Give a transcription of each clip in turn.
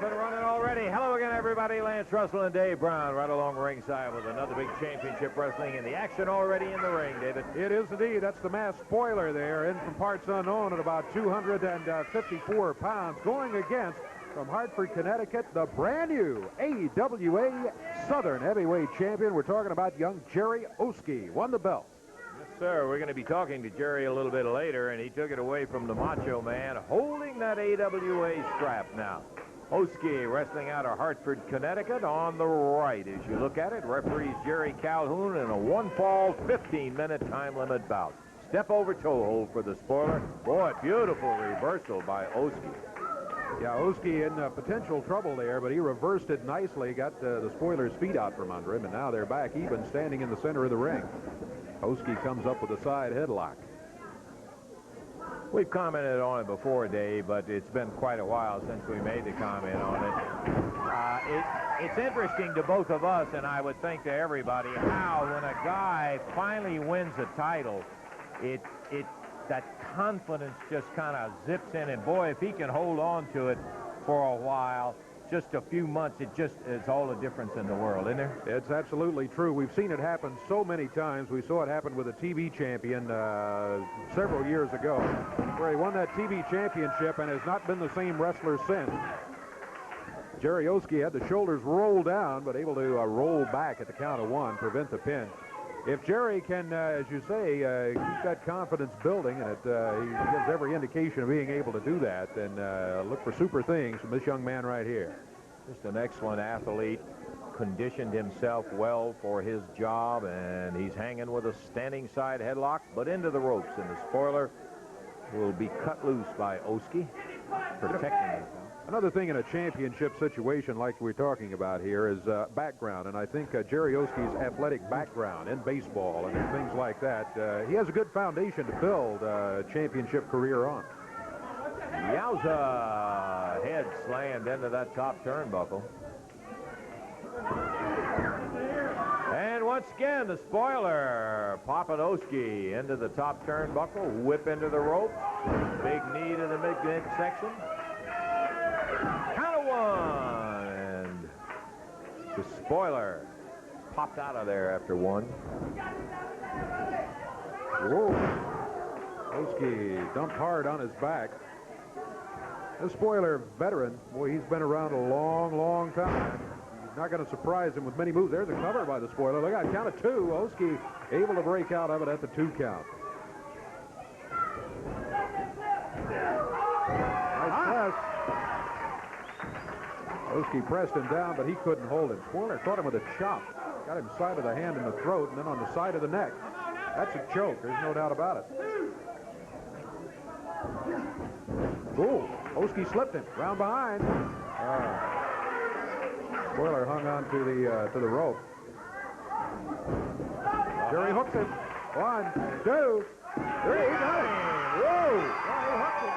and running already. Hello again, everybody. Lance Russell and Dave Brown right along ringside with another big championship wrestling in the action already in the ring, David. It is indeed. That's the mass spoiler there, in from parts unknown at about 254 pounds, going against, from Hartford, Connecticut, the brand new AWA Southern Heavyweight Champion. We're talking about young Jerry Oski. Won the belt. Yes, sir. We're going to be talking to Jerry a little bit later, and he took it away from the Macho Man, holding that AWA strap now. Oski wrestling out of Hartford, Connecticut on the right. As you look at it, referees Jerry Calhoun in a one-fall, 15-minute time limit bout. Step over toe hold for the spoiler. Boy, beautiful reversal by Oski. Yeah, Oski in potential trouble there, but he reversed it nicely, got the spoiler's feet out from under him, and now they're back even, standing in the center of the ring. Oski comes up with a side headlock. We've commented on it before, Dave, but it's been quite a while since we made the comment on it. It's interesting to both of us, and I would think to everybody, how when a guy finally wins a title, that confidence just kind of zips in, and boy, if he can hold on to it for a while, just a few months, it's all the difference in the world, isn't there? It's absolutely true. We've seen it happen so many times. We saw it happen with a TV champion several years ago, where he won that TV championship and has not been the same wrestler since. Jerry Oski had the shoulders rolled down, but able to roll back at the count of one, prevent the pin. If Jerry can, as you say, keep that confidence building, and he gives every indication of being able to do that, then look for super things from this young man right here. Just an excellent athlete, conditioned himself well for his job, and he's hanging with a standing side headlock, but into the ropes, and the spoiler will be cut loose by Oski, protecting himself. Another thing in a championship situation like we're talking about here is background, and I think Jerry Oski's athletic background in baseball and things like that, he has a good foundation to build a championship career on. Yowza! Head slammed into that top turnbuckle. And once again, the spoiler, popping Oski into the top turnbuckle, whip into the ropes, big knee to the midsection. Count of one, and the spoiler popped out of there after one. Whoa. Oski dumped hard on his back. The spoiler veteran, boy, he's been around a long, long time. He's not going to surprise him with many moves. There's a cover by the spoiler. Look at count of two. Oski able to break out of it at the 2 count. Nice press. Oski pressed him down, but he couldn't hold him. Spoiler caught him with a chop. Got him side of the hand in the throat, and then on the side of the neck. That's a choke. There's no doubt about it. Ooh, Oski slipped him. Round behind. Spoiler hung on to the rope. Jerry hooks it. 1, 2, 3. Got it. Whoa! Yeah, he hooked it.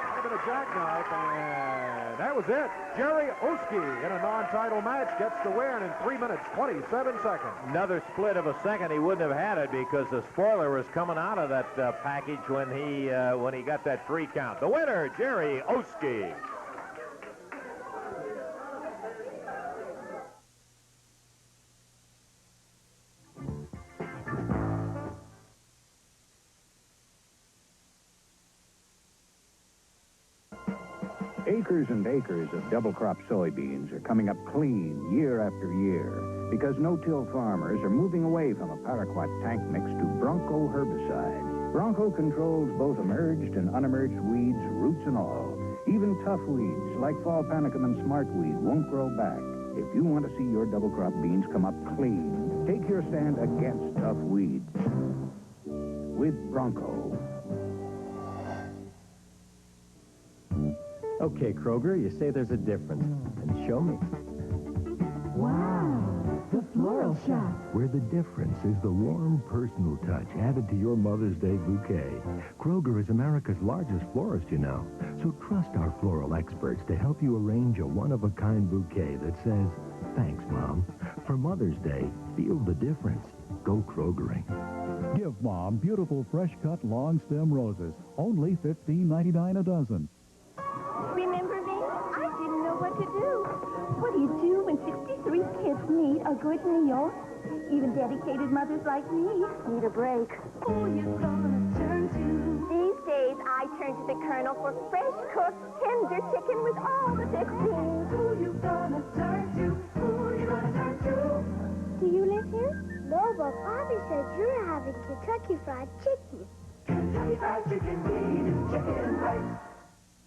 Might have been a jackknife, and that was it. Jerry Oski in a non-title match gets the win in 3 minutes, 27 seconds. Another split of a second. He wouldn't have had it because the spoiler was coming out of that package when he got that 3 count. The winner, Jerry Oski. Acres and acres of double-crop soybeans are coming up clean year after year because no-till farmers are moving away from a paraquat tank mix to Bronco herbicide. Bronco controls both emerged and unemerged weeds, roots and all. Even tough weeds like fall panicum and smartweed won't grow back. If you want to see your double-crop beans come up clean, take your stand against tough weeds with Bronco. Okay, Kroger, you say there's a difference. And show me. Wow, the floral shop. Where the difference is the warm, personal touch added to your Mother's Day bouquet. Kroger is America's largest florist, you know. So trust our floral experts to help you arrange a one-of-a-kind bouquet that says, thanks, Mom. For Mother's Day, feel the difference. Go Krogering. Give Mom beautiful, fresh-cut, long-stem roses. Only $15.99 a dozen. Remember me? I didn't know know what to do. What do you do when 63 kids need a good meal? Even dedicated mothers like me need a break. Who you gonna turn to? These days, I turn to the Colonel for fresh cooked, tender chicken with all the fixings. Who you gonna turn to? Who you gonna turn to? Do you live here? No, but Bobby says you're having Kentucky Fried Chicken. Kentucky Fried Chicken, we do chicken right.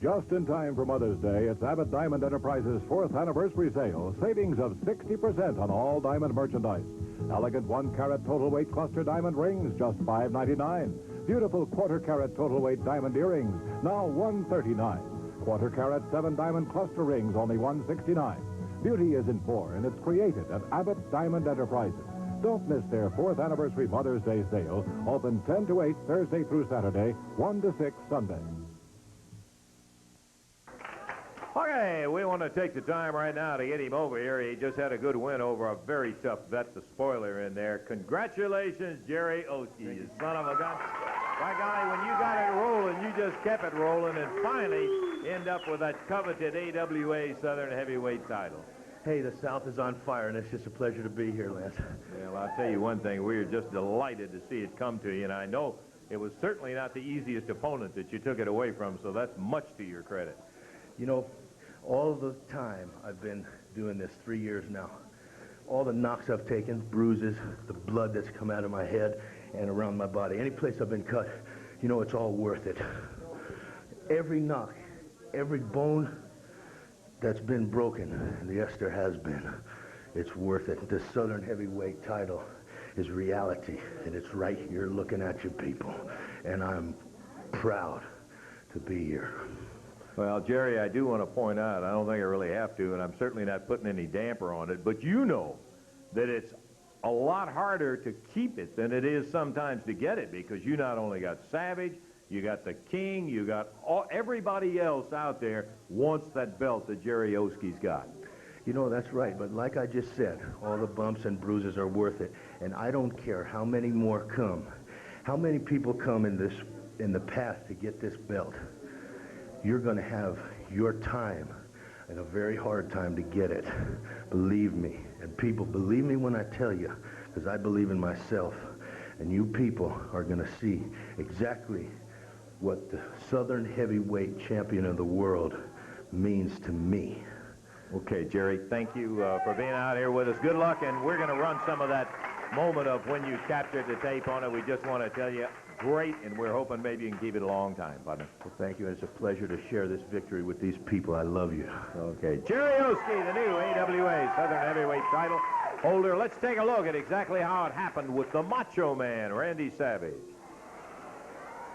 Just in time for Mother's Day, it's Abbott Diamond Enterprises' 4th anniversary sale. Savings of 60% on all diamond merchandise. Elegant 1-carat total weight cluster diamond rings, just $5.99. Beautiful quarter-carat total weight diamond earrings, now $139. Quarter-carat 7-diamond cluster rings, only $169. Beauty is in 4, and it's created at Abbott Diamond Enterprises. Don't miss their 4th anniversary Mother's Day sale. Open 10 to 8 Thursday through Saturday, 1 to 6 Sunday. Okay, we want to take the time right now to get him over here. He just had a good win over a very tough vet, the spoiler in there. Congratulations, Jerry Oski, you son of a gun. By golly, when you got it rolling, you just kept it rolling and finally end up with that coveted AWA Southern Heavyweight title. Hey, the South is on fire, and it's just a pleasure to be here, Lance. Well, I'll tell you one thing. We are just delighted to see it come to you, and I know it was certainly not the easiest opponent that you took it away from, so that's much to your credit. You know, all the time I've been doing this, 3 years now, all the knocks I've taken, bruises, the blood that's come out of my head and around my body, any place I've been cut, you know, it's all worth it. Every knock, every bone that's been broken, and yes, there has been, it's worth it. The Southern Heavyweight title is reality, and it's right here looking at you people, and I'm proud to be here. Well, Jerry, I do want to point out, I don't think I really have to, and I'm certainly not putting any damper on it, but you know that it's a lot harder to keep it than it is sometimes to get it, because you not only got Savage, you got the King, you got everybody else out there wants that belt that Jerry Oski's got. You know, that's right, but like I just said, all the bumps and bruises are worth it, and I don't care how many more come, how many people come in the path to get this belt. You're going to have your time and a very hard time to get it. Believe me. And people, believe me when I tell you, because I believe in myself. And you people are going to see exactly what the Southern Heavyweight Champion of the world means to me. Okay, Jerry, thank you for being out here with us. Good luck, and we're going to run some of that moment of when you captured the tape on it. We just want to tell you, great, and we're hoping maybe you can keep it a long time, partner. Well, thank you, and it's a pleasure to share this victory with these people. I love you. Okay, Jerry Oski, the new AWA Southern Heavyweight title holder. Let's take a look at exactly how it happened with the Macho Man, Randy Savage.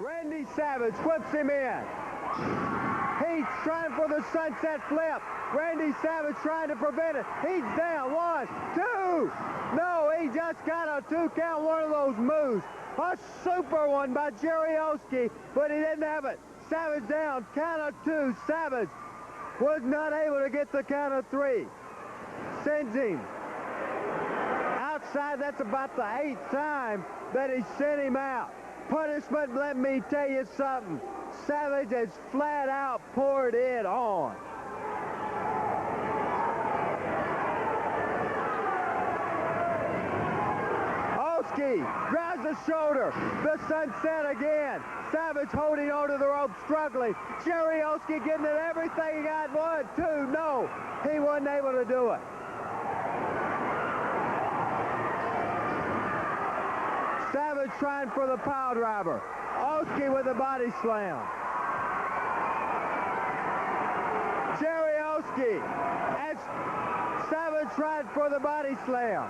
Randy Savage flips him in. He's trying for the sunset flip. Randy Savage trying to prevent it. He's down. 1, 2. No, he just got a 2 count, one of those moves. A super one by Jerry Oski, but he didn't have it. Savage down. Count of 2. Savage was not able to get the count of 3. Sends him outside. That's about the 8th time that he sent him out. Punishment, let me tell you something. Savage has flat out poured it on. Oski grabs the shoulder. The sunset again. Savage holding onto the rope, struggling. Jerry Oski getting it everything he got. 1, 2. No, he wasn't able to do it. Savage trying for the power driver. Oski with a body slam. Jerry Oski, as Savage tried for the body slam.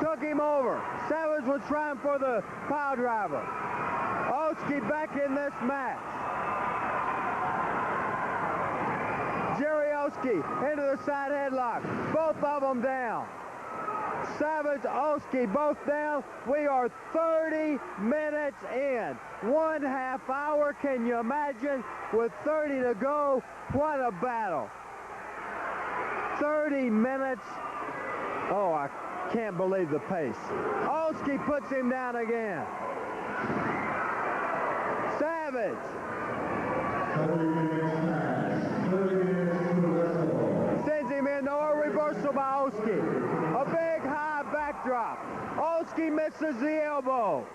Took him over. Savage was trying for the power driver. Oski back in this match. Jerry Oski into the side headlock. Both of them down. Savage, Oski, both down. We are 30 minutes in. 1/2 hour, can you imagine? With 30 to go, what a battle. 30 minutes. Oh, I can't believe the pace. Oski puts him down again. Savage. 30 minutes match. 30 minutes to wrestle. Oski. A big high backdrop. Oski misses the elbow.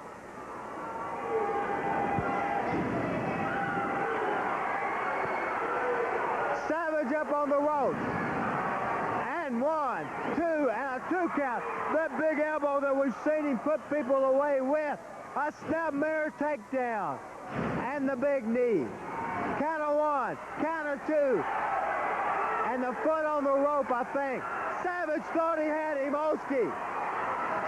Savage up on the ropes. And 1, 2, and a 2 count. That big elbow that we've seen him put people away with. A snap mirror takedown. And the big knee. Count of 1, count of 2. And the foot on the rope, I think. Savage thought he had him. Oski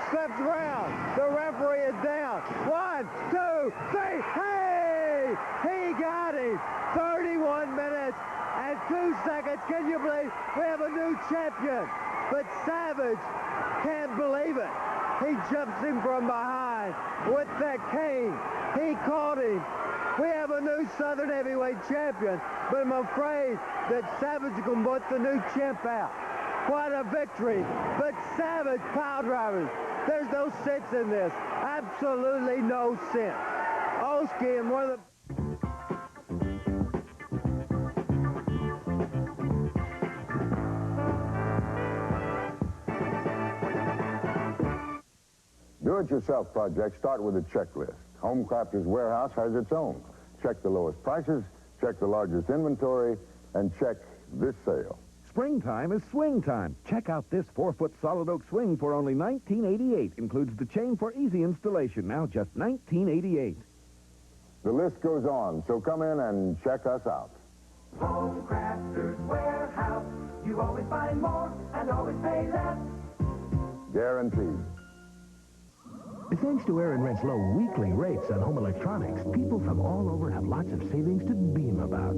slips around. The referee is down. 1, 2, 3. Hey! He got him. 31 minutes and 2 seconds. Can you believe we have a new champion? But Savage can't believe it. He jumps him from behind with that cane. He caught him. We have a new Southern Heavyweight champion, but I'm afraid that Savage is going to put the new champ out. What a victory. But Savage pile drivers. There's no sense in this. Absolutely no sense. Oski and one of the... Do-it-yourself projects start with a checklist. Home Crafters Warehouse has its own. Check the lowest prices, check the largest inventory, and check this sale. Springtime is swing time. Check out this 4-foot solid oak swing for only $19.88. Includes the chain for easy installation. Now just $19.88. The list goes on, so come in and check us out. Home Crafters Warehouse. You always find more and always pay less. Guaranteed. Thanks to Aaron Rent's low weekly rates on home electronics, people from all over have lots of savings to beam about.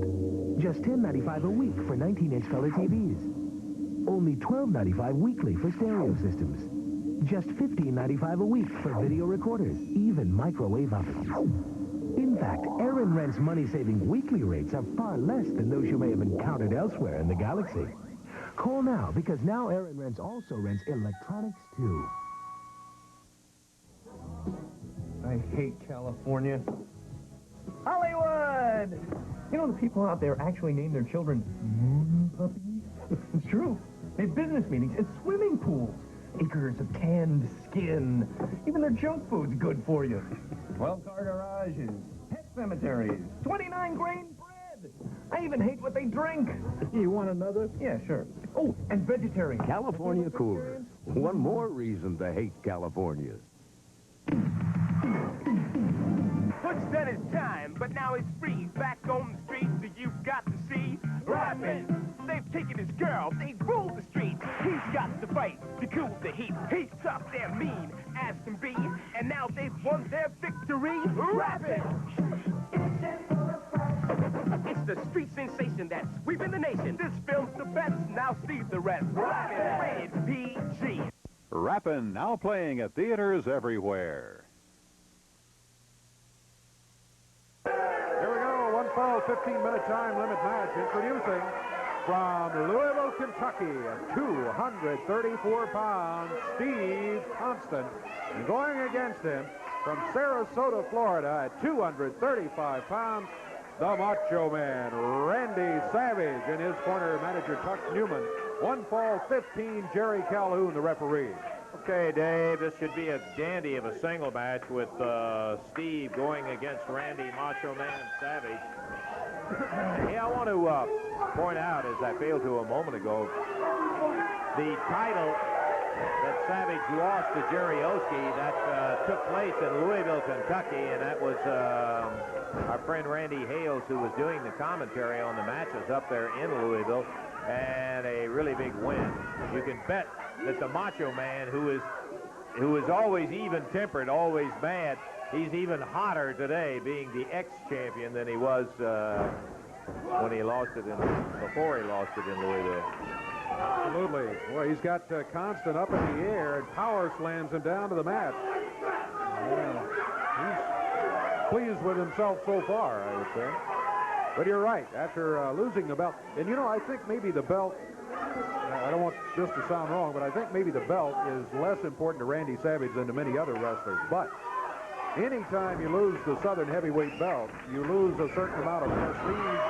Just $10.95 a week for 19-inch color TVs. Only $12.95 weekly for stereo systems. Just $15.95 a week for video recorders, even microwave ovens. In fact, Aaron Rent's money-saving weekly rates are far less than those you may have encountered elsewhere in the galaxy. Call now, because now Aaron Rent's also rents electronics, too. I hate California. Hollywood! You know, the people out there actually name their children puppies. It's true. They have business meetings at swimming pools. Acres of canned skin. Even their junk food's good for you. 12-car garages. Pet cemeteries. 29-grain bread. I even hate what they drink. You want another? Yeah, sure. Oh, and vegetarian. California Coolers. One more reason to hate California. What's done is time, but now it's free. Back on the streets, so you've got to see. Rapping. They've taken his girl, they've ruled the streets. He's got to fight to cool the heat. He's tough, they're mean, as can be. And now they've won their victory. Rapping. It's the street sensation that's sweeping the nation. This film's the best, now see the rest. Rapping, rated PG. Rappin' now playing at theaters everywhere. Here we go, 1 fall, 15-minute time limit match. Introducing from Louisville, Kentucky, at 234 pounds, Steve Constant. And going against him from Sarasota, Florida, at 235 pounds, the Macho Man, Randy Savage. In his corner, manager Tuck Newman. 1 fall, 15, Jerry Calhoun, the referee. Okay, Dave, this should be a dandy of a single match with Steve going against Randy Macho Man Savage. Yeah, I want to point out, as I failed to a moment ago, the title that Savage lost to Jerry Oski, that took place in Louisville, Kentucky, and that was our friend Randy Hales, who was doing the commentary on the matches up there in Louisville, and a really big win. You can bet that the Macho Man, who is always even-tempered, always mad, he's even hotter today, being the ex-champion, than he was when he lost it before he lost it in Louisville. Absolutely. Well, he's got Constant up in the air and power slams him down to the mat. He's pleased with himself so far, I would say. But you're right, after losing the belt, and you know, I think maybe the belt, I don't want this to sound wrong, but I think maybe the belt is less important to Randy Savage than to many other wrestlers. But anytime you lose the Southern Heavyweight belt, you lose a certain amount of prestige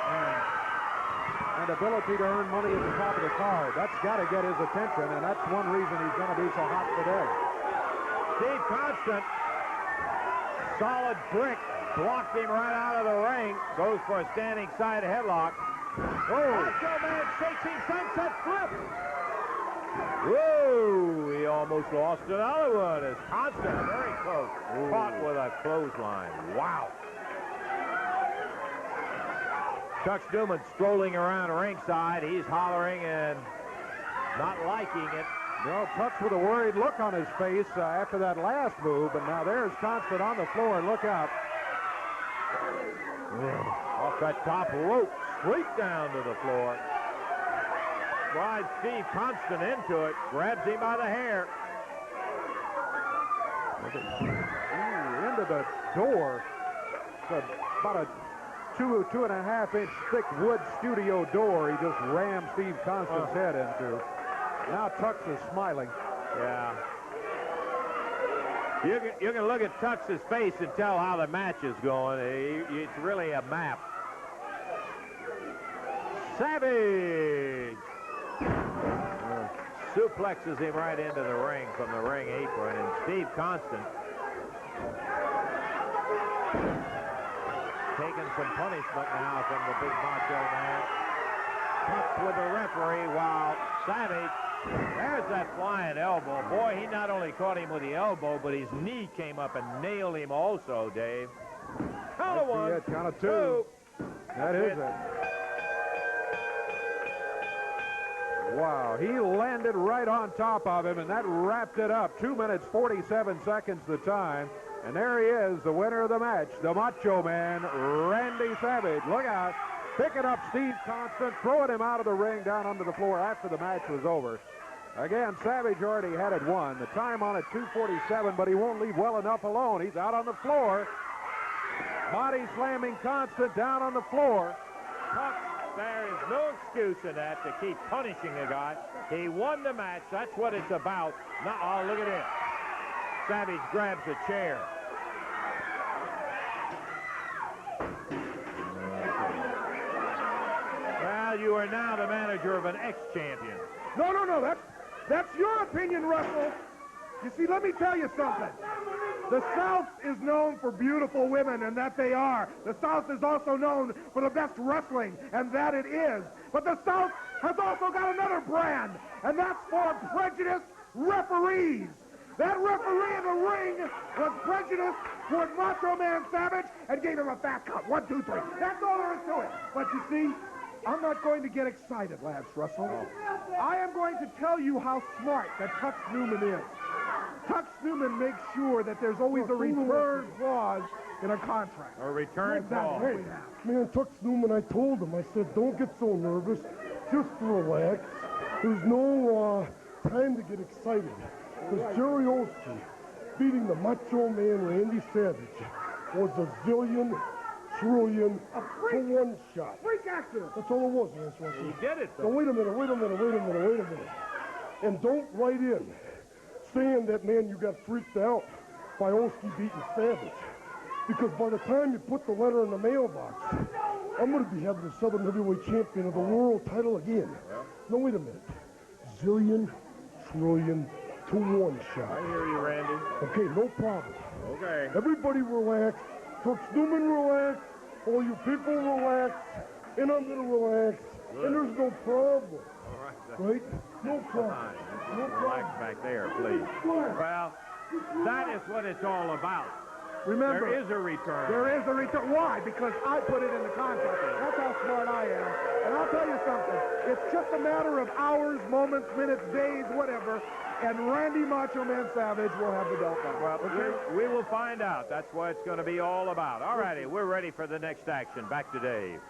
and ability to earn money at the top of the card. That's got to get his attention, and that's one reason he's going to be so hot today. Steve Constant, solid brick, blocked him right out of the ring. Goes for a standing side headlock. Macho Man shakes him, sunset flip. Whoa, he almost lost another one as Constant, very close, caught with a clothesline. Wow. Chuck Newman strolling around ringside. He's hollering and not liking it. Well, Chuck's with a worried look on his face after that last move, but now there's Constant on the floor, and look out. Off that top rope, straight down to the floor. Drives Steve Constant into it, grabs him by the hair. Ooh, into the door. It's about a 2.5 inch thick wood studio door he just rammed Steve Constant's head into. Now Tux is smiling. Yeah. You can look at Tux's face and tell how the match is going. It's really a map. Savage suplexes him right into the ring from the ring apron, and Steve Constant taking some punishment now from the big Macho Man. Tux with the referee while Savage, there's that flying elbow. Boy, he not only caught him with the elbow, but his knee came up and nailed him also, Dave. Count of one. Count of two. That is it. Wow, he landed right on top of him, and that wrapped it up. 2 minutes, 47 seconds the time. And there he is, the winner of the match, the Macho Man, Randy Savage. Look out. Picking up Steve Constant, throwing him out of the ring down onto the floor after the match was over. Again, Savage already had it won. The time on it, 2:47, but he won't leave well enough alone. He's out on the floor. Body slamming Constant down on the floor. There is no excuse in that to keep punishing the guy. He won the match. That's what it's about. Now, oh, look at this. Savage grabs a chair. Well, you are now the manager of an ex-champion. No. That's your opinion, Russell. You see, let me tell you something. The South is known for beautiful women, and that they are. The South is also known for the best wrestling, and that it is. But the South has also got another brand, and that's for prejudiced referees. That referee in the ring was prejudiced toward Macho Man Savage and gave him a fat cut. 1, 2, 3. That's all there is to it. But you see, I'm not going to get excited, Lance Russell. I am going to tell you how smart that Tux Newman is. Tux Newman makes sure that there's always a return clause in a contract. A return clause. Hey, man, Tux Newman, I told him, I said, don't get so nervous. Just relax. There's no time to get excited. Because Jerry Olski beating the Macho Man Randy Savage was a zillion, trillion to one shot. Freak accident. That's all it was, Lance Russell. He did it, though. Now, wait a minute. And don't write in saying that, man, you got freaked out by Olski beating Savage. Because by the time you put the letter in the mailbox, I'm going to be having the Southern Heavyweight Champion of the World title again. Well. No, wait a minute. Zillion, trillion to one shot. I hear you, Randy. Okay, no problem. Okay. Everybody relax. Tux Newman relax. All you people relax. And I'm going to relax. Good. And there's no problem. All right. Right? No problem. No problem. Relax back there, please. Well, that is what it's all about. Remember, there is a return. There is a return. Why? Because I put it in the contract. That's how smart I am. And I'll tell you something. It's just a matter of hours, moments, minutes, days, whatever. And Randy Macho Man Savage will have the belt back. Well, we will find out. That's what it's going to be all about. All righty, we're ready for the next action. Back to Dave.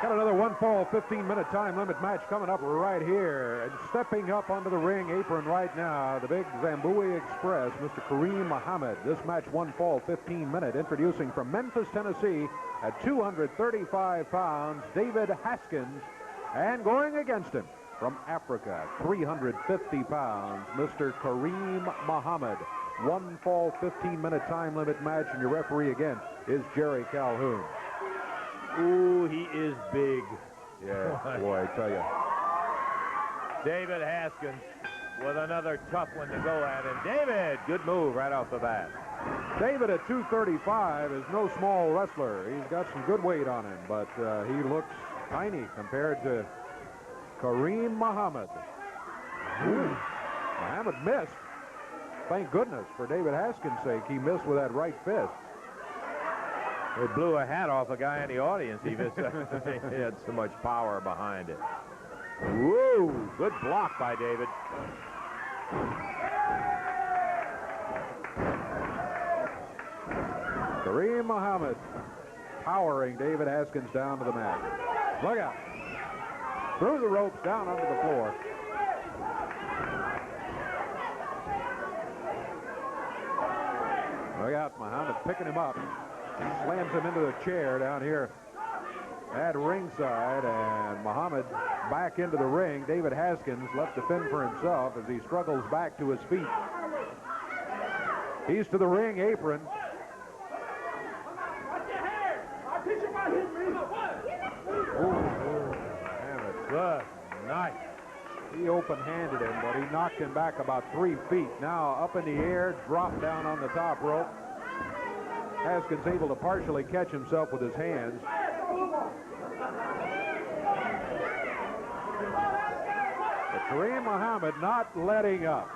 Got another 1-fall, 15-minute time limit match coming up right here. And stepping up onto the ring apron right now, the big Zambui Express, Mr. Kareem Muhammad. This match 1-fall, 15-minute. Introducing from Memphis, Tennessee at 235 pounds, David Haskins. And going against him from Africa, 350 pounds, Mr. Kareem Muhammad. 1-fall, 15-minute time limit match, and your referee again is Jerry Calhoun. Ooh, he is big. boy, I tell you. David Haskins with another tough one to go at. And David, good move right off the bat. David at 235 is no small wrestler. He's got some good weight on him, but he looks tiny compared to Kareem Muhammad. Muhammad missed. Thank goodness, for David Haskins' sake, he missed with that right fist. It blew a hat off a guy in the audience. He missed. He had so much power behind it. Whoa! Good block by David. Kareem Muhammad powering David Haskins down to the mat. Look out. Through the ropes, down onto the floor. Look out, Muhammad picking him up. Slams him into the chair down here at ringside, and Muhammad back into the ring. David Haskins left to fend for himself as he struggles back to his feet. He's to the ring apron. Good. Nice. He open-handed him, but he knocked him back about 3 feet. Now up in the air, dropped down on the top rope. Haskins able to partially catch himself with his hands. But Kareem Muhammad not letting up.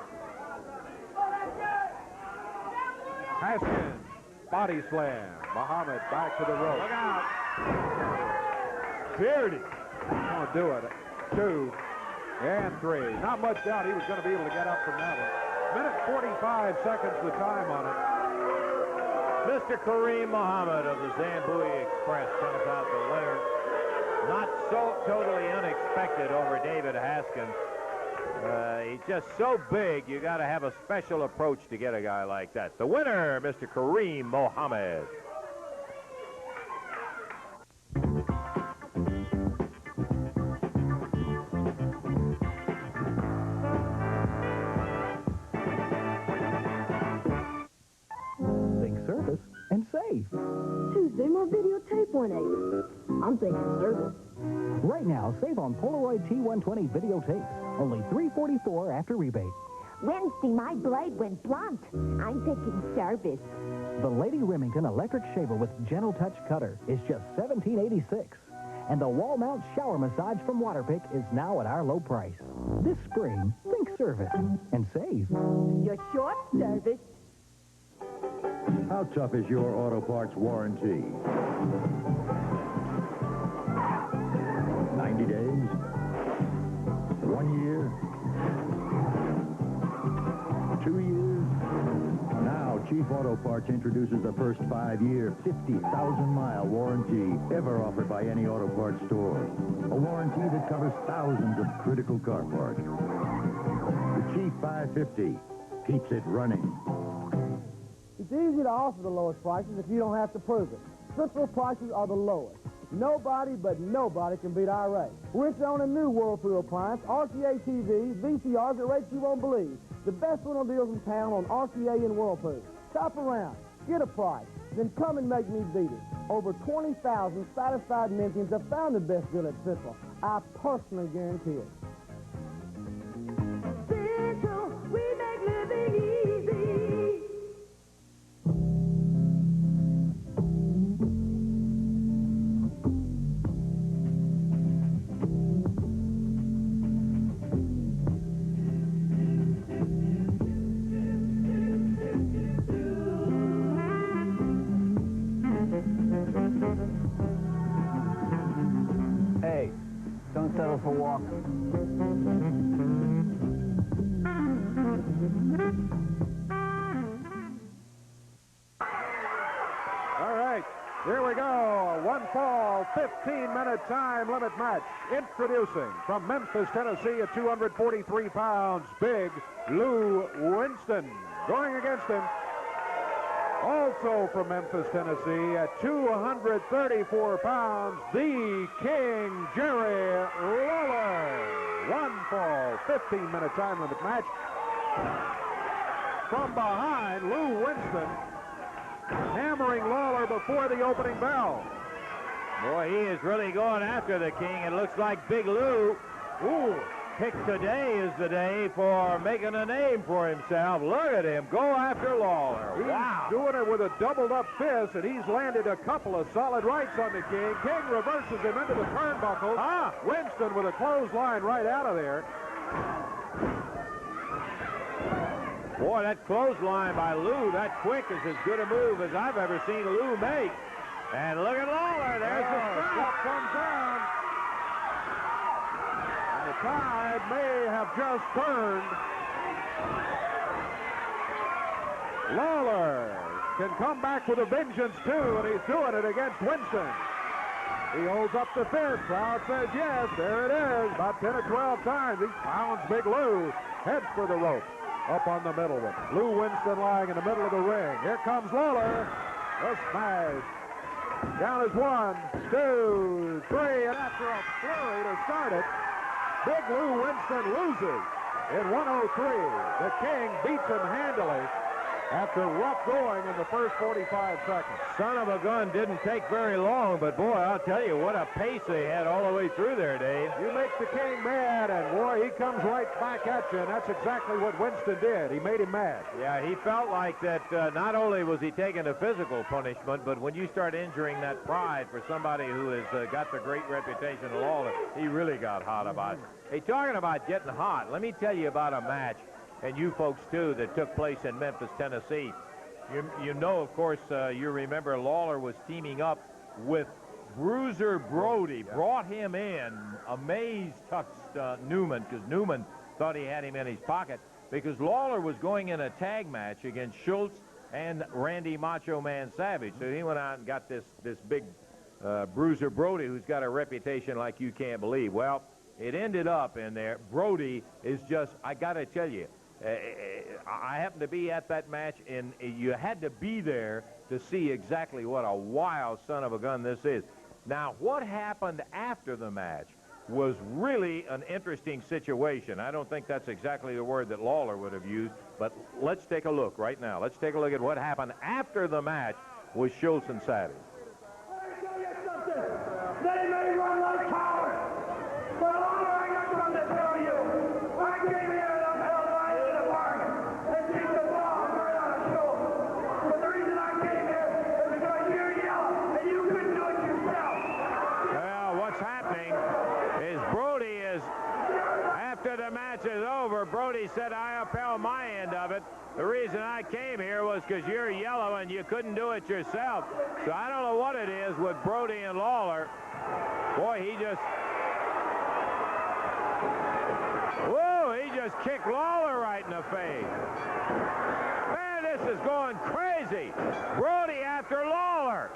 Haskins, body slam. Muhammad back to the rope. Look out. Beardy. Gonna do it. 2 and 3. Not much doubt he was going to be able to get up from that one. Minute 45 seconds the time on it. Mr. Kareem Muhammad of the Zambui Express comes out the winner. Not so totally unexpected over David Haskins. He's just so big, you got to have a special approach to get a guy like that. The winner, Mr. Kareem Muhammad. Service and save. Tuesday, more videotape 1/8. I'm thinking service. Right now, save on Polaroid T120 videotapes. Only $344 after rebate. Wednesday, my blade went blunt. I'm thinking service. The Lady Remington electric shaver with gentle touch cutter is just $17.86. And the wall mount shower massage from Waterpik is now at our low price. This spring, think service and save. Your short service. How tough is your auto parts warranty? 90 days? 1 year? 2 years? Now, Chief Auto Parts introduces the first 5-year, 50,000-mile warranty ever offered by any auto parts store. A warranty that covers thousands of critical car parts. The Chief 550 keeps it running. It's easy to offer the lowest prices if you don't have to prove it. Central prices are the lowest. Nobody but nobody can beat our rate. We're selling a new Whirlpool appliance, RCA TVs, VCRs at rates you won't believe. The best rental deals in town on RCA and Whirlpool. Shop around, get a price, then come and make me beat it. Over 20,000 satisfied Memphians have found the best deal at Central. I personally guarantee it. Central, we make living easy. Hey, don't settle for walking. All right, here we go. A one-fall, 15-minute time limit match. Introducing from Memphis, Tennessee, at 243 pounds, Big Lou Winston. Going against him, also from Memphis, Tennessee, at 234 pounds, the King, Jerry Lawler. One fall, 15-minute time limit match. From behind, Lou Winston hammering Lawler before the opening bell. Boy, he is really going after the King. It looks like Big Lou, picked today is the day for making a name for himself. Look at him go after Lawler. Wow. He's doing it with a doubled-up fist, and he's landed a couple of solid rights on the King. King reverses him into the turnbuckle. Winston with a clothesline right out of there. Boy, that clothesline by Lou, that quick, is as good a move as I've ever seen Lou make. And look at Lawler. There's the strap. Comes down. And the tide may have just turned. Lawler can come back with a vengeance, too, and he's doing it against Winston. He holds up the fist. Crowd says yes. There it is. About 10 or 12 times. He pounds Big Lou. Heads for the rope. Up on the middle one. Lou Winston lying in the middle of the ring. Here comes Lawler. The smash. Down is 1, 2, 3, and after a flurry to start it, Big Lou Winston loses in 103. The King beats him handily after rough going in the first 45 seconds. Son of a gun didn't take very long, but boy, I'll tell you what a pace they had all the way through there, Dave. You make the King mad, and boy, he comes right back at you, and that's exactly what Winston did. He made him mad. Yeah, he felt like that not only was he taking a physical punishment, but when you start injuring that pride for somebody who has got the great reputation of Lawler, he really got hot about it. Hey, talking about getting hot, let me tell you about a match, and you folks too, that took place in Memphis, Tennessee. You know, of course, you remember Lawler was teaming up with Bruiser Brody. Brought him in, amazed Newman, because Newman thought he had him in his pocket, because Lawler was going in a tag match against Schultz and Randy Macho Man Savage. So he went out and got this big Bruiser Brody, who's got a reputation like you can't believe. Well, it ended up in there. Brody is just, I got to tell you, I happened to be at that match, and you had to be there to see exactly what a wild son of a gun this is. Now, what happened after the match was really an interesting situation. I don't think that's exactly the word that Lawler would have used, but let's take a look right now. Let's take a look at what happened after the match with Schultz and Savage. They may run like cowards, but Lawler, I got something to tell you. I came here and upheld right in the bargain and beat the ball right out of Schultz. But the reason I came here is because you're yellow and you couldn't do it yourself. Well, what's happening is Brody is, after the match is over, Brody said, I upheld my end of it. The reason I came here was because you're yellow and you couldn't do it yourself. So I don't know what it is with Brody and Lawler. Boy, he just kicked Lawler right in the face. Man, this is going crazy. Brody after Lawler.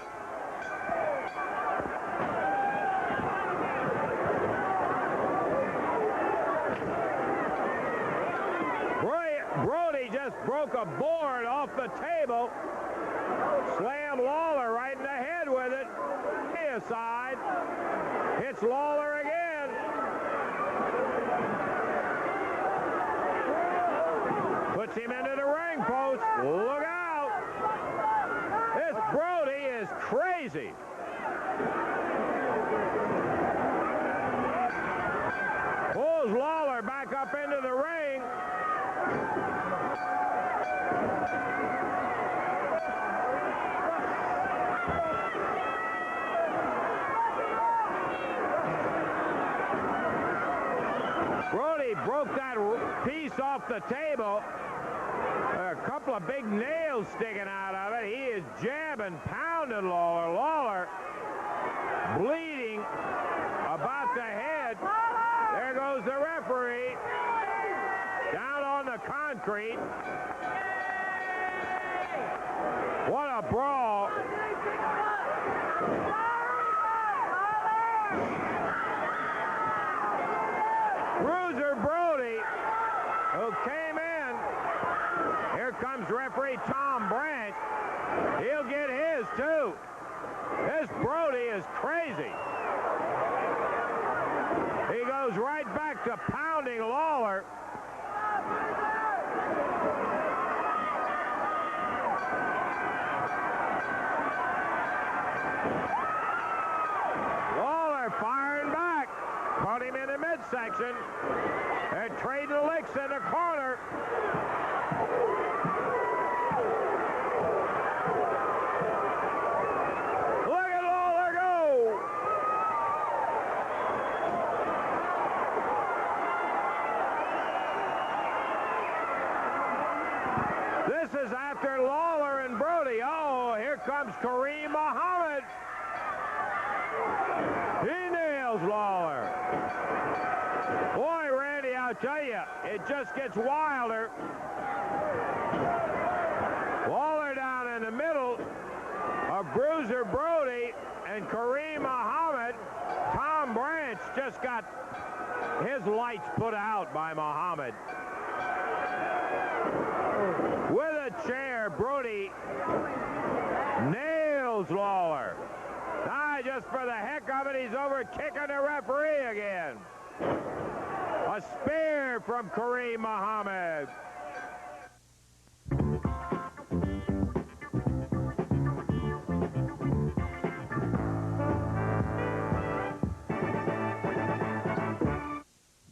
Brody just broke a board off the table, slammed Lawler right in the head with it. Aside, hits Lawler again. Puts him into the ring post. Look out. This Brody is crazy. Pulls Lawler back up into the ring. Brody broke that piece off the table. A couple of big nails sticking out of it. He is jabbing, pounding Lawler. Lawler bleeding about the head. There goes the referee. Down on the concrete. What a brawl. Bruiser Brody, who came in. Here comes referee Tom Branch. He'll get his, too. This Brody is crazy. He goes right back to pounding Lawler. Caught him in the midsection. They're trading licks in the corner. Look at Lawler go. This is after Lawler and Brody. Oh, here comes Kareem Muhammad. He nails Lawler. Boy, Randy, I'll tell you, it just gets wilder. Lawler down in the middle of Bruiser Brody and Kareem Muhammad. Tom Branch just got his lights put out by Muhammad. With a chair, Brody nails Lawler. Now, just for the heck of it, he's over kicking the referee again. A spear from Kareem Muhammad.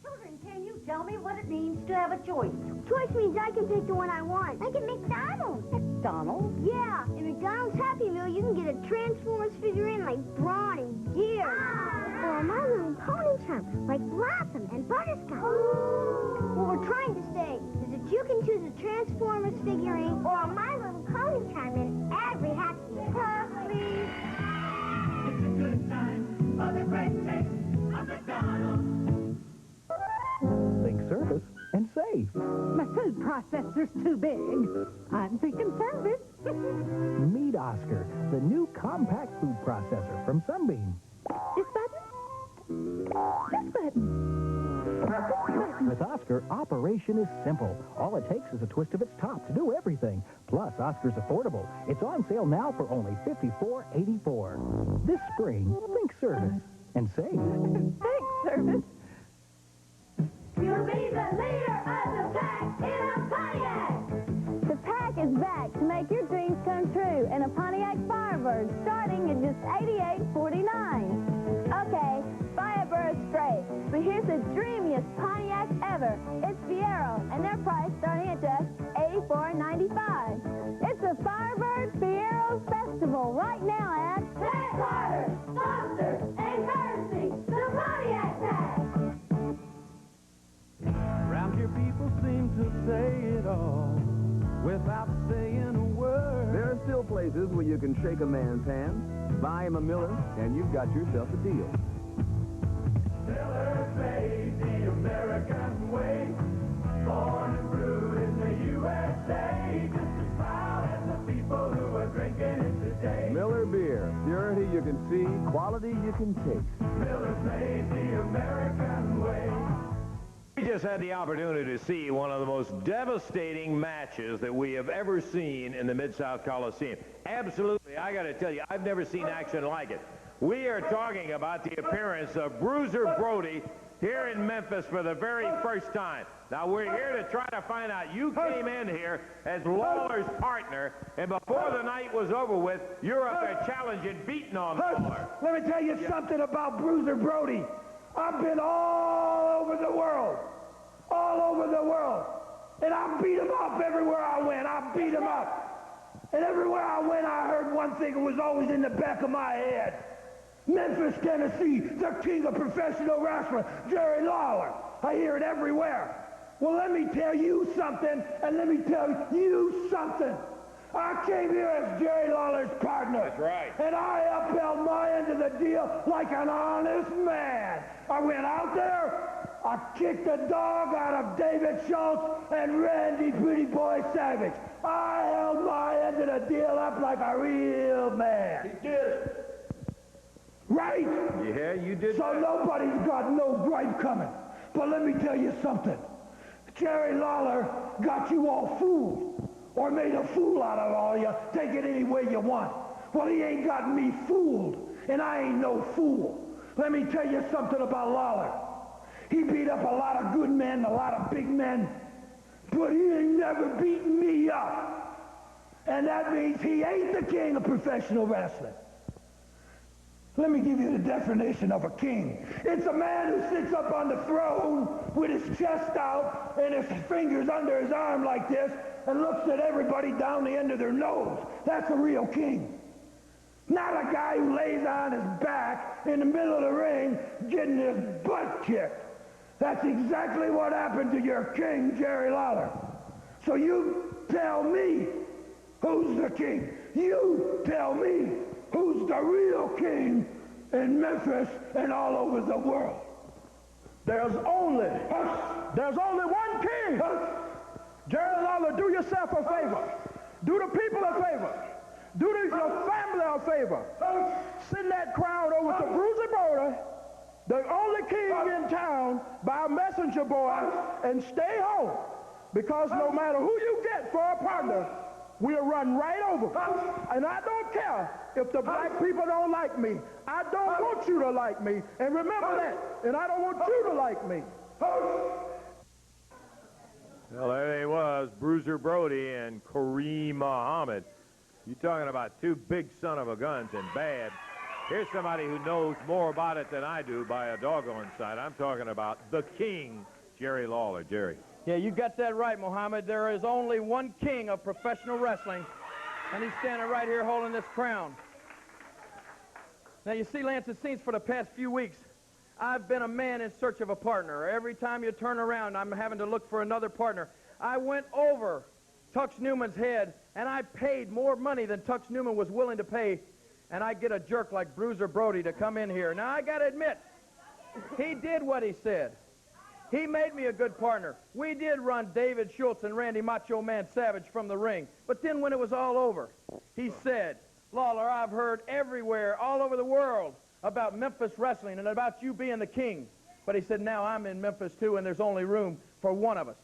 Children, can you tell me what it means to have a choice? Choice means I can pick the one I want. Like at McDonald's. McDonald's? Yeah. In McDonald's Happy Meal, you can get a Transformers figurine like Brawn and Gear. Or a My Little Pony charm like Blossom and Butterscotch. What we're trying to say is that you can choose a Transformers figurine or a My Little Pony charm in every Happy Meal. Please. It's a good time for the great taste of McDonald's. Think service and save. My food processor's too big. I'm thinking service. Meet Oscar, the new compact food processor from Sunbeam. This button? This button. With Oscar, operation is simple. All it takes is a twist of its top to do everything. Plus, Oscar's affordable. It's on sale now for only $54.84. This spring, think service and save. Thanks, service. You'll be the leader of the pack in a Pontiac. The pack is back to make your dreams come true in a Pontiac Firebird starting at just $88.49. Okay, Firebird's great, but here's the dreamiest Pontiac ever. It's Fiero, and they're priced starting at just $84.95. It's the Firebird Fiero Festival right now at Pack Carter, Foster, and Courtesy, the Pontiac Pack. Around here people seem to say it all without saying a word. There are still places where you can shake a man's hand, buy him a Miller, and you've got yourself a deal. Miller's made the American way, born and brewed in the USA, just as proud as the people who are drinking it today. Miller Beer. Purity you can see, quality you can taste. Miller's made the American way. We just had the opportunity to see one of the most devastating matches that we have ever seen in the Mid-South Coliseum. Absolutely, I got to tell you, I've never seen action like it. We are talking about the appearance of Bruiser Brody here in Memphis for the very first time. Now, we're here to try to find out. You came in here as Lawler's partner, and before the night was over with, you're up there challenging, beating on Lawler. Let me tell you something about Bruiser Brody. I've been all over the world. All over the world. And I beat him up everywhere I went. I beat him up. And everywhere I went, I heard one thing that was always in the back of my head. Memphis, Tennessee, the king of professional wrestling, Jerry Lawler. I hear it everywhere. Well, let me tell you something, and let me tell you something. I came here as Jerry Lawler's partner. That's right. And I upheld my end of the deal like an honest man. I went out there, I kicked the dog out of David Schultz and Randy Pretty Boy Savage. I held my end of the deal up like a real man. He did it. Right? Yeah, you did. So nobody's got no gripe coming. But let me tell you something. Jerry Lawler got you all fooled. Or made a fool out of all you. Take it any way you want. Well, he ain't got me fooled. And I ain't no fool. Let me tell you something about Lawler. He beat up a lot of good men, a lot of big men. But he ain't never beaten me up. And that means he ain't the king of professional wrestling. Let me give you the definition of a king. It's a man who sits up on the throne with his chest out and his fingers under his arm like this and looks at everybody down the end of their nose. That's a real king. Not a guy who lays on his back in the middle of the ring getting his butt kicked. That's exactly what happened to your king, Jerry Lawler. So you tell me who's the king. You tell me who's the real king in Memphis and all over the world. There's only one king. Jerry Lawler, do yourself a favor. Do the people a favor. Do your family a favor. Send that crowd over to Bruiser Brody, the only king in town, by a messenger boy, and stay home. Because no matter who you get for a partner, we'll run right over. And I don't care if the black people don't like me. I don't want you to like me. And remember that. And I don't want you to like me. Well, there he was, Bruiser Brody and Kareem Muhammad. You're talking about two big son of a guns and bad. Here's somebody who knows more about it than I do by a doggone sight. I'm talking about the king, Jerry Lawler. Jerry. Yeah, you got that right, Muhammad. There is only one king of professional wrestling, and he's standing right here holding this crown. Now, you see, Lance, it seems for the past few weeks, I've been a man in search of a partner. Every time you turn around, I'm having to look for another partner. I went over Tux Newman's head, and I paid more money than Tux Newman was willing to pay, and I get a jerk like Bruiser Brody to come in here. Now, I got to admit, he did what he said. He made me a good partner. We did run David Schultz and Randy Macho Man Savage from the ring. But then when it was all over, he said, Lawler, I've heard everywhere, all over the world, about Memphis wrestling and about you being the king. But he said, now I'm in Memphis too, and there's only room for one of us.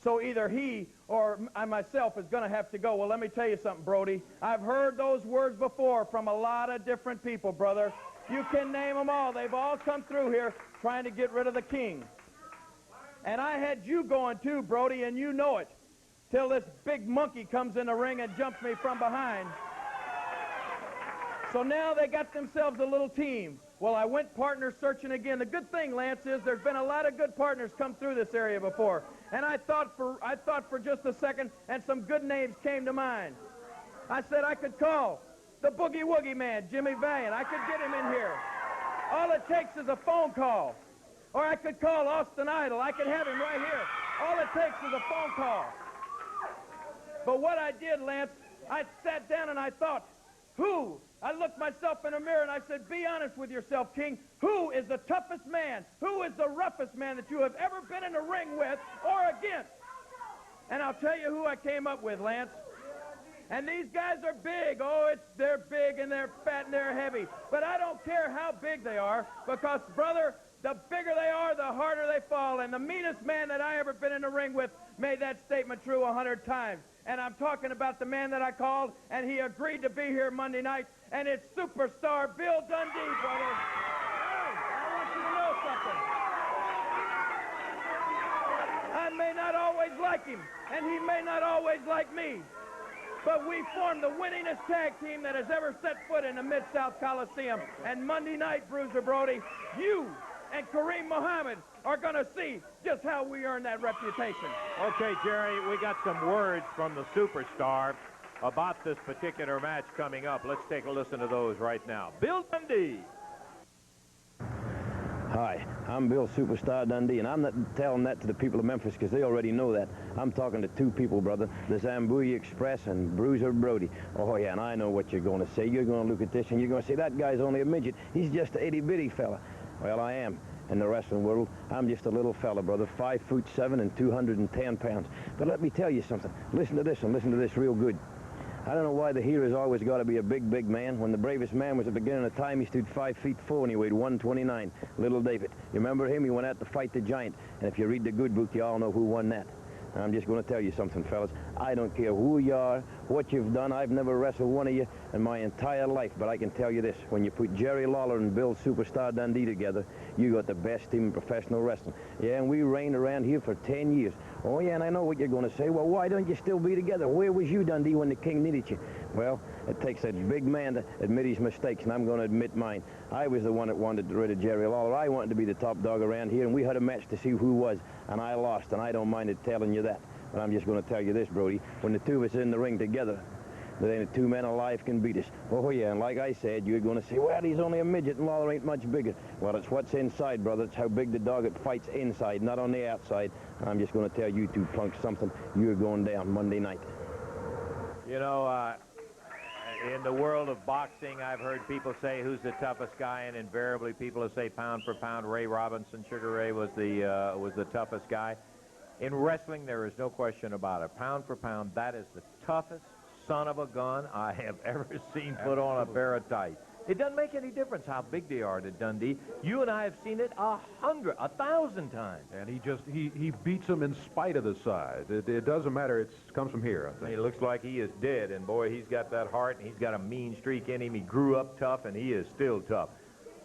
So either he or I myself is going to have to go. Well, let me tell you something, Brody. I've heard those words before from a lot of different people, brother. You can name them all. They've all come through here trying to get rid of the king. And I had you going too, Brody, and you know it, till this big monkey comes in the ring and jumps me from behind. So now they got themselves a little team. Well, I went partner searching again. The good thing, Lance, is there's been a lot of good partners come through this area before. And I thought for just a second, and some good names came to mind. I said I could call the Boogie Woogie Man, Jimmy Valiant. I could get him in here. All it takes is a phone call. Or I could call Austin Idol. I could have him right here. All it takes is a phone call. But what I did, Lance, I sat down and I thought, who? I looked myself in the mirror and I said, be honest with yourself, King. Who is the toughest man? Who is the roughest man that you have ever been in a ring with or against? And I'll tell you who I came up with, Lance. And these guys are big. Oh, they're big and they're fat and they're heavy. But I don't care how big they are because, brother, the bigger they are, the harder they fall. And the meanest man that I ever been in a ring with made that statement true 100 times. And I'm talking about the man that I called, and he agreed to be here Monday night, and it's superstar Bill Dundee, brother. Hey, I want you to know something. I may not always like him, and he may not always like me, but we formed the winningest tag team that has ever set foot in the Mid-South Coliseum. And Monday night, Bruiser Brody, you and Kareem Muhammad are going to see just how we earn that reputation. Okay, Jerry, we got some words from the superstar about this particular match coming up. Let's take a listen to those right now. Bill Dundee. Hi, I'm Bill Superstar Dundee, and I'm not telling that to the people of Memphis because they already know that. I'm talking to two people, brother, the Zambuya Express and Bruiser Brody. Oh, yeah, and I know what you're going to say. You're going to look at this, and you're going to say, that guy's only a midget. He's just a itty-bitty fella. Well, I am. In the wrestling world, I'm just a little fella, brother, 5'7" and 210 pounds. But let me tell you something. Listen to this, and listen to this real good. I don't know why the hero's always got to be a big, big man. When the bravest man was at the beginning of time, he stood 5'4" and he weighed 129. Little David. You remember him? He went out to fight the giant. And if you read the good book, you all know who won that. And I'm just going to tell you something, fellas. I don't care who you are, what you've done. I've never wrestled one of you in my entire life, but I can tell you this. When you put Jerry Lawler and Bill Superstar Dundee together, you got the best team in professional wrestling. Yeah, and we reigned around here for 10 years. Oh, yeah, and I know what you're going to say. Well, why don't you still be together? Where was you, Dundee, when the king needed you? Well, it takes a big man to admit his mistakes, and I'm going to admit mine. I was the one that wanted to get rid of Jerry Lawler. I wanted to be the top dog around here, and we had a match to see who was, and I lost, and I don't mind it telling you that. But I'm just going to tell you this, Brody. When the two of us are in the ring together, there ain't two men alive can beat us. Oh, yeah, and like I said, you're going to say, well, he's only a midget and Lawler ain't much bigger. Well, it's what's inside, brother. It's how big the dog it fights inside, not on the outside. And I'm just going to tell you two punks something. You're going down Monday night. You know, in the world of boxing, I've heard people say who's the toughest guy, and invariably people will say pound for pound, Ray Robinson. Sugar Ray was the toughest guy. In wrestling, there is no question about it. Pound for pound, that is the toughest son of a gun I have ever seen put on a pair of tights. It doesn't make any difference how big they are to Dundee. You and I have seen it 1,000 times. And he beats them in spite of the size. It doesn't matter. It comes from here, I think. He looks like he is dead, and boy, he's got that heart, and he's got a mean streak in him. He grew up tough, and he is still tough.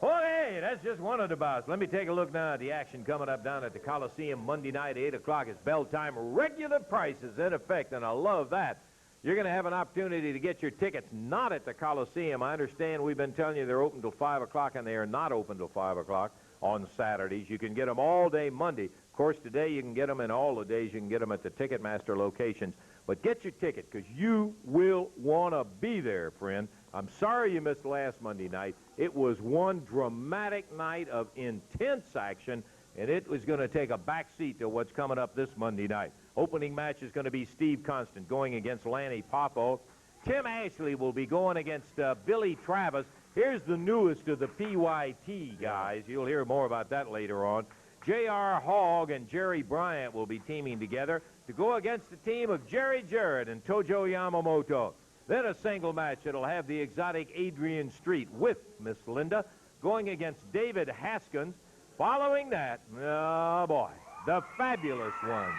Oh, hey, that's just one of the bouts. Let me take a look now at the action coming up down at the Coliseum Monday night, 8 o'clock. It's bell time. Regular prices in effect, and I love that. You're going to have an opportunity to get your tickets not at the Coliseum. I understand we've been telling you they're open till 5 o'clock, and they are not open till 5 o'clock on Saturdays. You can get them all day Monday. Of course, today you can get them, and all the days you can get them at the Ticketmaster locations. But get your ticket, because you will want to be there, friend. I'm sorry you missed last Monday night. It was one dramatic night of intense action, and it was going to take a back seat to what's coming up this Monday night. Opening match is going to be Steve Constant going against Lanny Poffo. Tim Ashley will be going against Billy Travis. Here's the newest of the PYT guys. You'll hear more about that later on. J.R. Hogg and Jerry Bryant will be teaming together to go against the team of Jerry Jarrett and Tojo Yamamoto. Then a single match that'll have the exotic Adrian Street with Miss Linda going against David Haskins. Following that, oh boy, the fabulous one.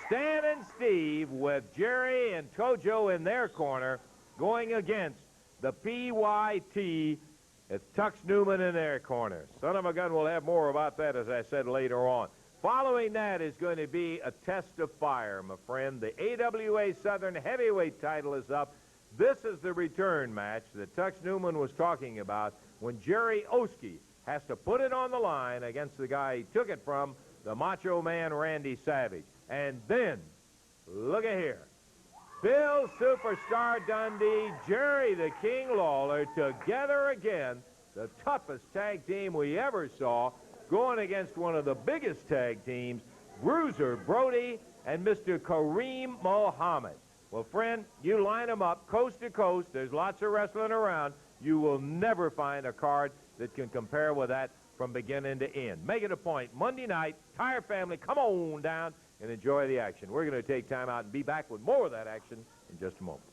Stan and Steve with Jerry and Tojo in their corner going against the PYT with Tux Newman in their corner. Son of a gun, we'll have more about that, as I said, later on. Following that is going to be a test of fire, my friend. The AWA Southern Heavyweight title is up. This is the return match that Tux Newman was talking about when Jerry Oski has to put it on the line against the guy he took it from, the Macho Man Randy Savage. And then, look at here. Bill Superstar Dundee, Jerry the King Lawler, together again, the toughest tag team we ever saw, going against one of the biggest tag teams, Bruiser Brody and Mr. Kareem Muhammad. Well, friend, you line them up coast to coast. There's lots of wrestling around. You will never find a card that can compare with that from beginning to end. Make it a point. Monday night, entire family, come on down and enjoy the action. We're going to take time out and be back with more of that action in just a moment.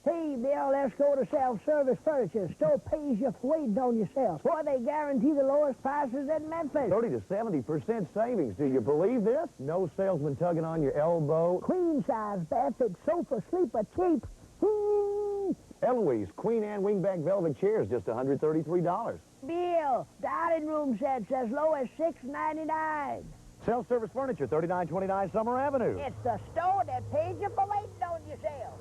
Hey, Bill, let's go to self-service furniture. Store pays you for waiting on yourself. Boy, they guarantee the lowest prices in Memphis. 30 to 70% savings. Do you believe this? No salesman tugging on your elbow. Queen-size bath-fix sofa sleeper cheap. Eloise, Queen Anne wingback velvet chairs, just $133. Bill, dining room sets as low as $6.99. Self-service furniture, 3929 Summer Avenue. It's the store that pays you for waiting on yourself.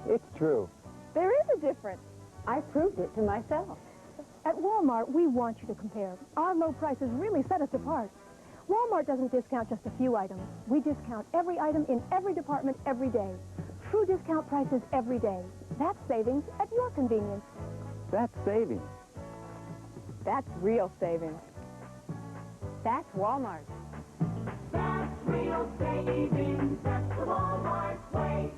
It's true. There is a difference. I proved it to myself. At Walmart, we want you to compare. Our low prices really set us apart. Walmart doesn't discount just a few items. We discount every item in every department every day. True discount prices every day. That's savings at your convenience. That's savings. That's real savings. That's Walmart. That's real savings. That's the Walmart way.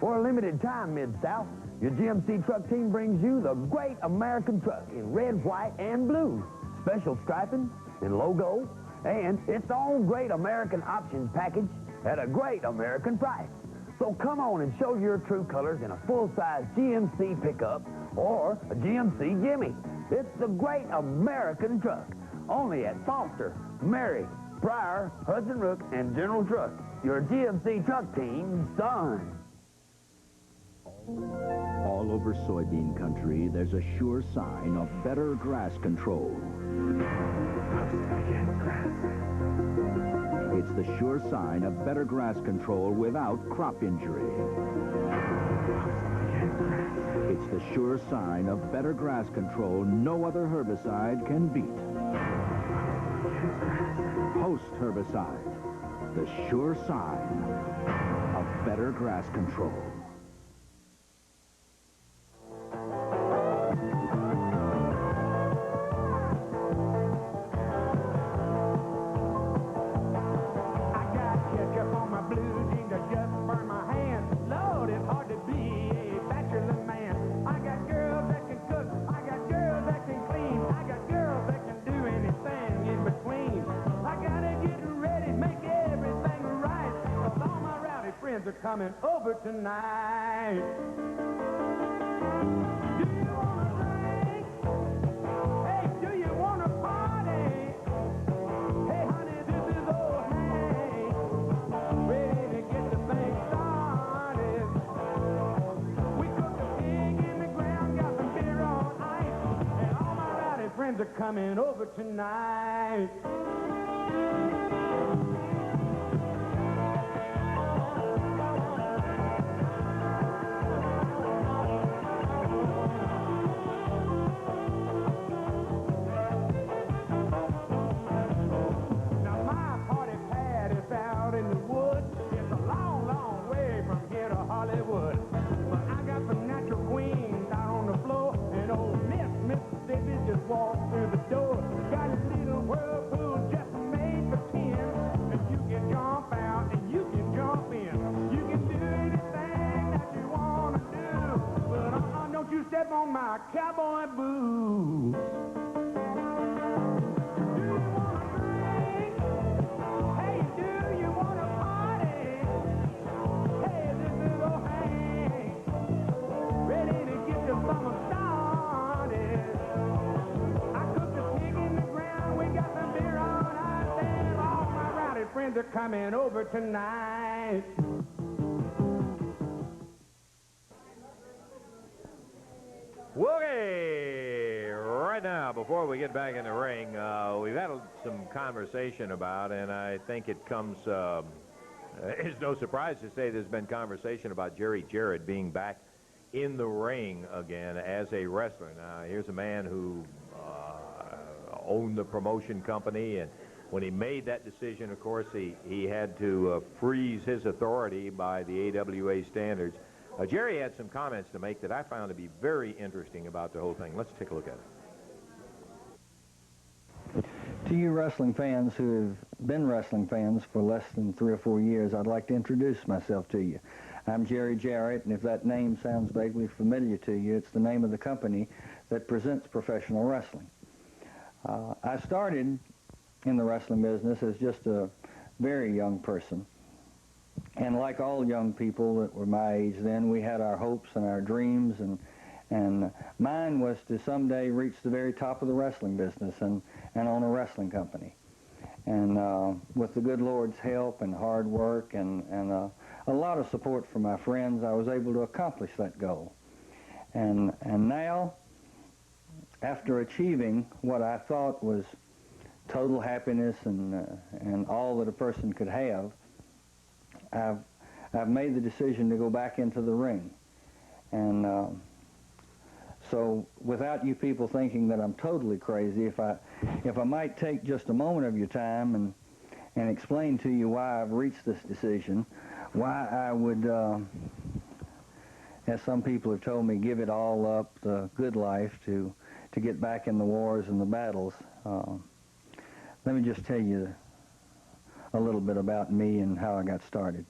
For a limited time, Mid-South, your GMC truck team brings you the Great American Truck in red, white, and blue. Special striping and logo, and its own Great American Options package at a great American price. So come on and show your true colors in a full-size GMC pickup or a GMC Jimmy. It's the great American truck. Only at Foster, Mary, Pryor, Hudson Rook, and General Truck. Your GMC truck team's son. All over soybean country, there's a sure sign of better grass control. It's the sure sign of better grass control without crop injury. It's the sure sign of better grass control no other herbicide can beat. Post herbicide, the sure sign of better grass control. Are coming over tonight. Do you want to drink? Hey, do you want to party? Hey, honey, this is old Hank, ready to get the thing started. We cooked a pig in the ground, got some beer on ice, and all my rowdy friends are coming over tonight. Walk through the door, got a little whirlpool just made for 10, and you can jump out and you can jump in. You can do anything that you want to do, but don't you step on my cowboy boots. Do you want to drink? Hey, do you want to party? Hey, this is old Hank, ready to get your summer started. Friends are coming over tonight. Okay, right now, before we get back in the ring, we've had some conversation about, and I think it comes, it's no surprise to say there's been conversation about Jerry Jarrett being back in the ring again as a wrestler. Now, here's a man who owned the promotion company, and when he made that decision, of course, he had to freeze his authority by the AWA standards. Jerry had some comments to make that I found to be very interesting about the whole thing. Let's take a look at it. To you wrestling fans who have been wrestling fans for less than 3 or 4 years, I'd like to introduce myself to you. I'm Jerry Jarrett, and if that name sounds vaguely familiar to you, it's the name of the company that presents professional wrestling. I started in the wrestling business as just a very young person. And like all young people that were my age then, we had our hopes and our dreams, and mine was to someday reach the very top of the wrestling business and own a wrestling company. And with the good Lord's help and hard work and a lot of support from my friends, I was able to accomplish that goal. And now, after achieving what I thought was total happiness and all that a person could have, I've made the decision to go back into the ring. And so without you people thinking that I'm totally crazy, if I might take just a moment of your time and explain to you why I've reached this decision, why I would, as some people have told me, give it all up, the good life, to get back in the wars and the battles. Let me just tell you a little bit about me and how I got started.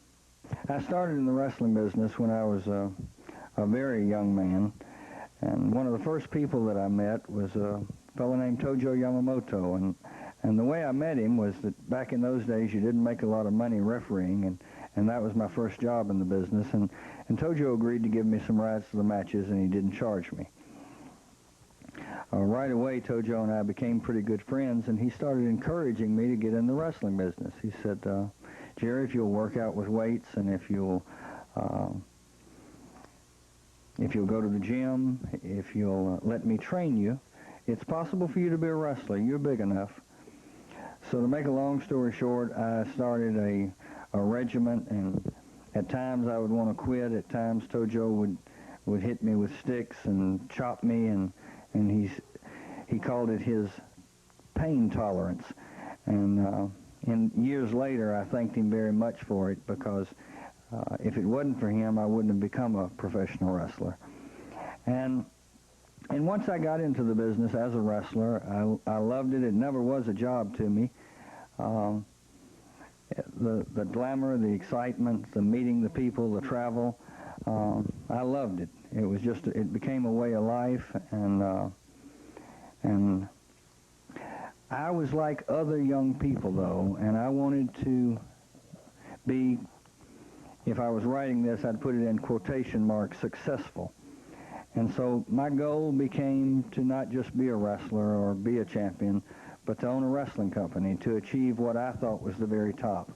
I started in the wrestling business when I was a very young man, and one of the first people that I met was a fellow named Tojo Yamamoto, and the way I met him was that back in those days you didn't make a lot of money refereeing, and that was my first job in the business. And Tojo agreed to give me some rides to the matches, and he didn't charge me. Right away, Tojo and I became pretty good friends, and he started encouraging me to get in the wrestling business. He said, Jerry, if you'll work out with weights, and if you'll go to the gym, if you'll let me train you, it's possible for you to be a wrestler. You're big enough. So to make a long story short, I started a regiment, and at times I would want to quit. At times Tojo would hit me with sticks and chop me, and he called it his pain tolerance. And years later, I thanked him very much for it, because if it wasn't for him, I wouldn't have become a professional wrestler. And once I got into the business as a wrestler, I loved it. It never was a job to me. The glamour, the excitement, the meeting the people, the travel, I loved it. It was just, it became a way of life, and I was like other young people, though, and I wanted to be, if I was writing this, I'd put it in quotation marks, successful. And so my goal became to not just be a wrestler or be a champion, but to own a wrestling company, to achieve what I thought was the very top.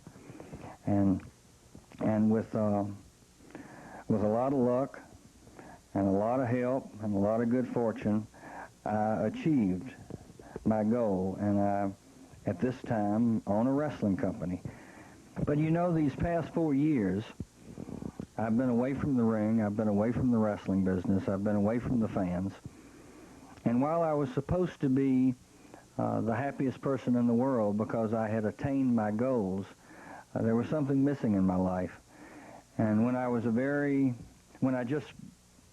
And with a lot of luck and a lot of help and a lot of good fortune, I achieved my goal, and I, at this time, own a wrestling company. But you know, these past 4 years, I've been away from the ring, I've been away from the wrestling business, I've been away from the fans. And while I was supposed to be the happiest person in the world because I had attained my goals, there was something missing in my life. And when I just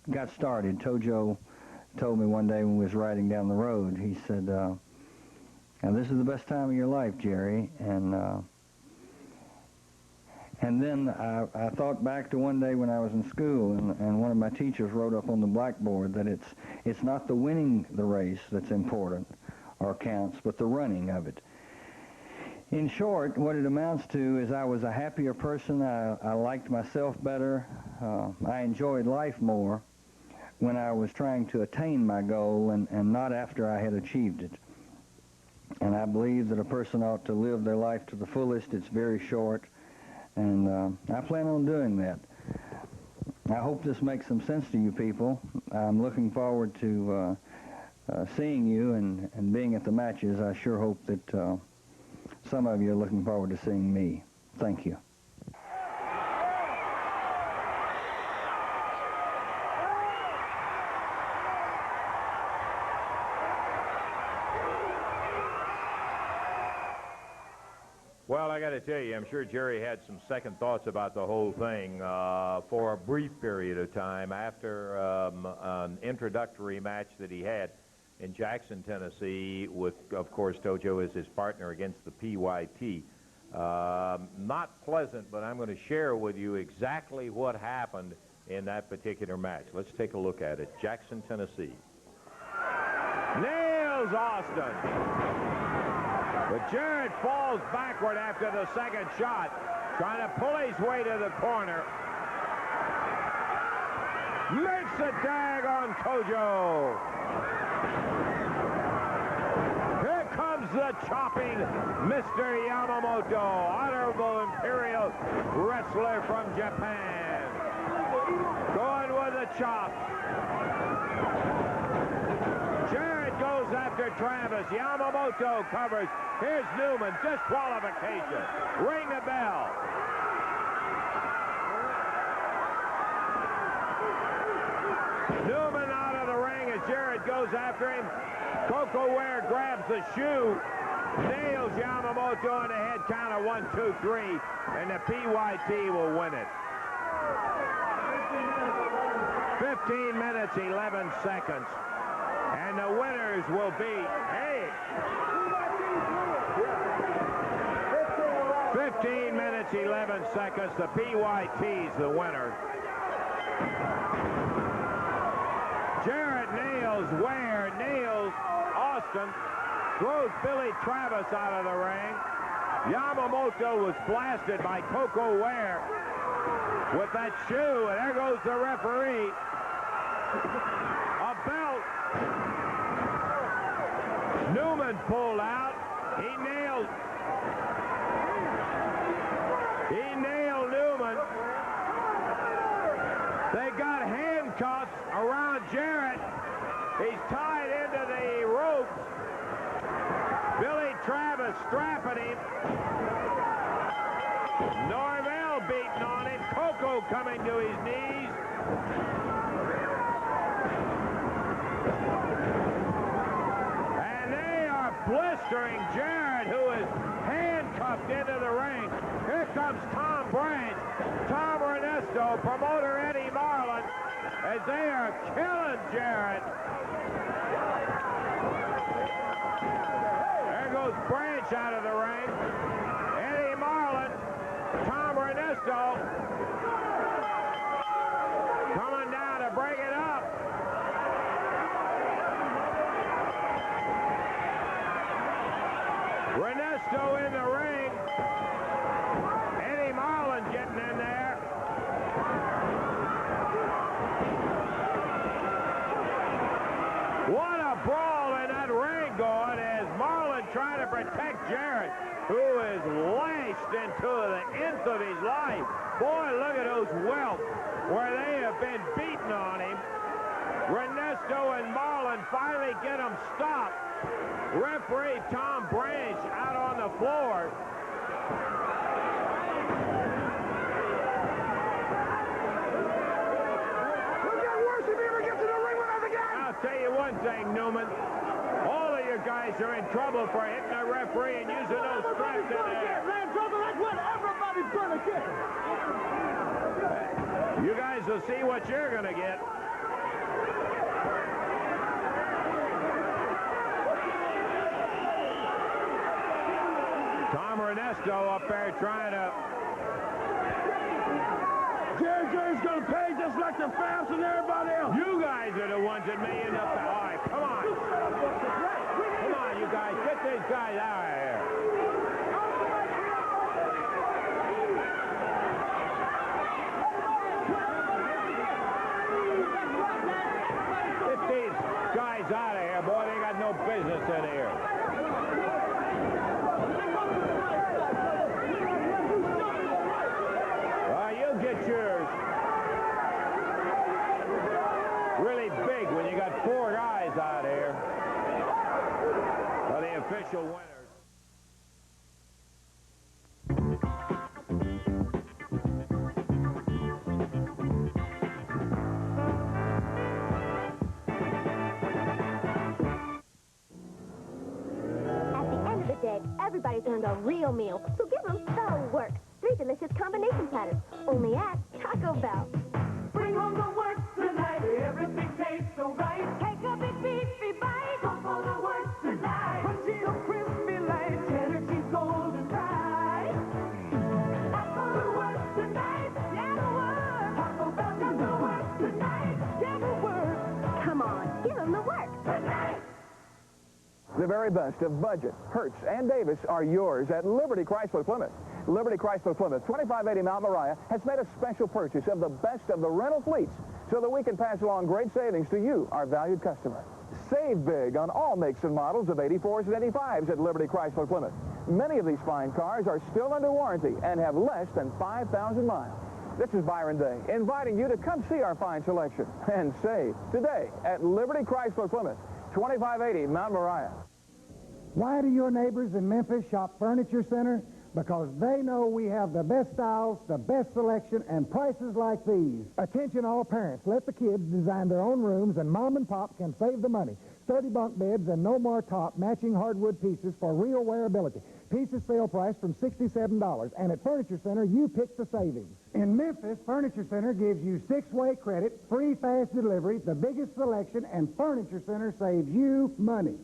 got started, Tojo told me one day when we was riding down the road, he said, now this is the best time of your life, Jerry. And then I thought back to one day when I was in school, and one of my teachers wrote up on the blackboard that it's not the winning the race that's important or counts, but the running of it. In short, what it amounts to is I was a happier person. I liked myself better. I enjoyed life more when I was trying to attain my goal and not after I had achieved it. And I believe that a person ought to live their life to the fullest. It's very short. And I plan on doing that. I hope this makes some sense to you people. I'm looking forward to seeing you and being at the matches. I sure hope that some of you are looking forward to seeing me. Thank you. Well, I got to tell you, I'm sure Jerry had some second thoughts about the whole thing for a brief period of time after an introductory match that he had in Jackson, Tennessee, with, of course, Tojo as his partner against the PYT. Not pleasant, but I'm going to share with you exactly what happened in that particular match. Let's take a look at it. Jackson, Tennessee. Nails Austin. But Jarrett falls backward after the second shot, trying to pull his way to the corner. Makes a tag on Tojo. Here comes the chopping Mr. Yamamoto, honorable imperial wrestler from Japan. Going with a chop. Jarrett goes after Travis. Yamamoto covers. Here's Newman. Disqualification. Ring the bell. Newman out of the ring as Jarrett goes after him. Coco Ware grabs the shoe. Nails Yamamoto in the head count of 1, 2, 3. And the PYT will win it. 15 minutes, 11 seconds. And the winners will be, 15 minutes, 11 seconds. The PYT's the winner. Jarrett nails Ware, nails Austin, throws Billy Travis out of the ring. Yamamoto was blasted by Coco Ware with that shoe, and there goes the referee. A belt. Newman pulled out. He nailed Newman. They got handcuffs around Jarrett. He's tied into the ropes. Billy Travis strapping him. Norvell beating on him. Coco coming to his knees. And they are blistering Jarrett, who is handcuffed into the ring. Here comes Tom Branch, Tom Ernesto, promoter Eddie Marlin, as they are killing Jarrett. There goes Branch out of the ring. Eddie Marlin, Tom Ernesto, coming down to break it up. Ernesto in the ring. Eddie Marlin getting in there. What a brawl in that ring going as Marlin trying to protect Jarrett, who is lashed into the nth of his life. Boy, look at those welts where they have been beating on him. Ernesto and Marlin finally get him stopped. Referee Tom Branch out on the floor. It'll get worse if he ever gets in the ring with us again. I'll tell you one thing, Newman. All of you guys are in trouble for hitting the referee and using those straps in there. That's what everybody's going to get. You guys will see what you're going to get. Tom Ernesto up there trying to... Jerry's going to pay just like the fans and everybody else. You guys are the ones that made it up there. All right, come on. Come on, you guys. Get these guys out of here. Get these guys out of here, boy. They got no business in here. You'll get yours. Really big when you got 4 guys out here. Are the official winners. Everybody's earned a real meal, so give them the works. 3 delicious combination platters, only at Taco Bell. Bring home the works tonight. Everything tastes so right. Take a big beefy bite. Go for the works tonight. Crunchy or crispy light. Cheddar cheese golden fried. That's for the works tonight. Yeah, the works. Taco Bell got the works tonight. Yeah, the works. Come on, give them the works. Tonight. The very best of Budget, Hertz, and Davis are yours at Liberty Chrysler Plymouth. Liberty Chrysler Plymouth, 2580 Mount Moriah, has made a special purchase of the best of the rental fleets so that we can pass along great savings to you, our valued customer. Save big on all makes and models of 84s and 85s at Liberty Chrysler Plymouth. Many of these fine cars are still under warranty and have less than 5,000 miles. This is Byron Day, inviting you to come see our fine selection and save today at Liberty Chrysler Plymouth, 2580 Mount Moriah. Why do your neighbors in Memphis shop Furniture Center? Because they know we have the best styles, the best selection, and prices like these. Attention all parents, let the kids design their own rooms and mom and pop can save the money. Sturdy bunk beds and no more top matching hardwood pieces for real wearability. Pieces sale price from $67, and at Furniture Center, you pick the savings. In Memphis, Furniture Center gives you 6-way credit, free fast delivery, the biggest selection, and Furniture Center saves you money.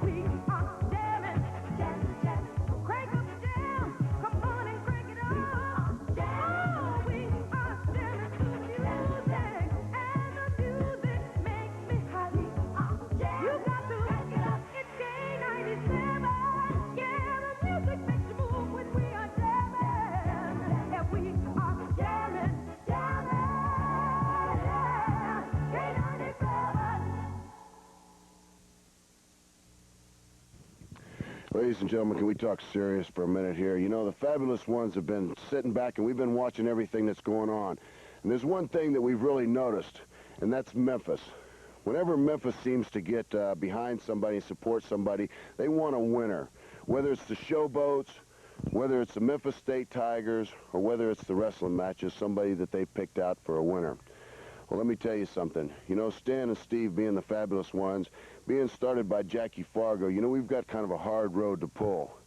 We are jamming, jam, jam. Crank up the jam. Come on and crank it up. Jam. Oh, we are jamming to music, and the music makes me happy. Jam. You got to crank it up. It's K97. Ladies and gentlemen, can we talk serious for a minute here? You know, the Fabulous Ones have been sitting back, and we've been watching everything that's going on. And there's one thing that we've really noticed, and that's Memphis. Whenever Memphis seems to get behind somebody and support somebody, they want a winner. Whether it's the Showboats, whether it's the Memphis State Tigers, or whether it's the wrestling matches, somebody that they picked out for a winner. Well, let me tell you something. You know, Stan and Steve being the Fabulous Ones, being started by Jackie Fargo, you know, we've got kind of a hard road to pull.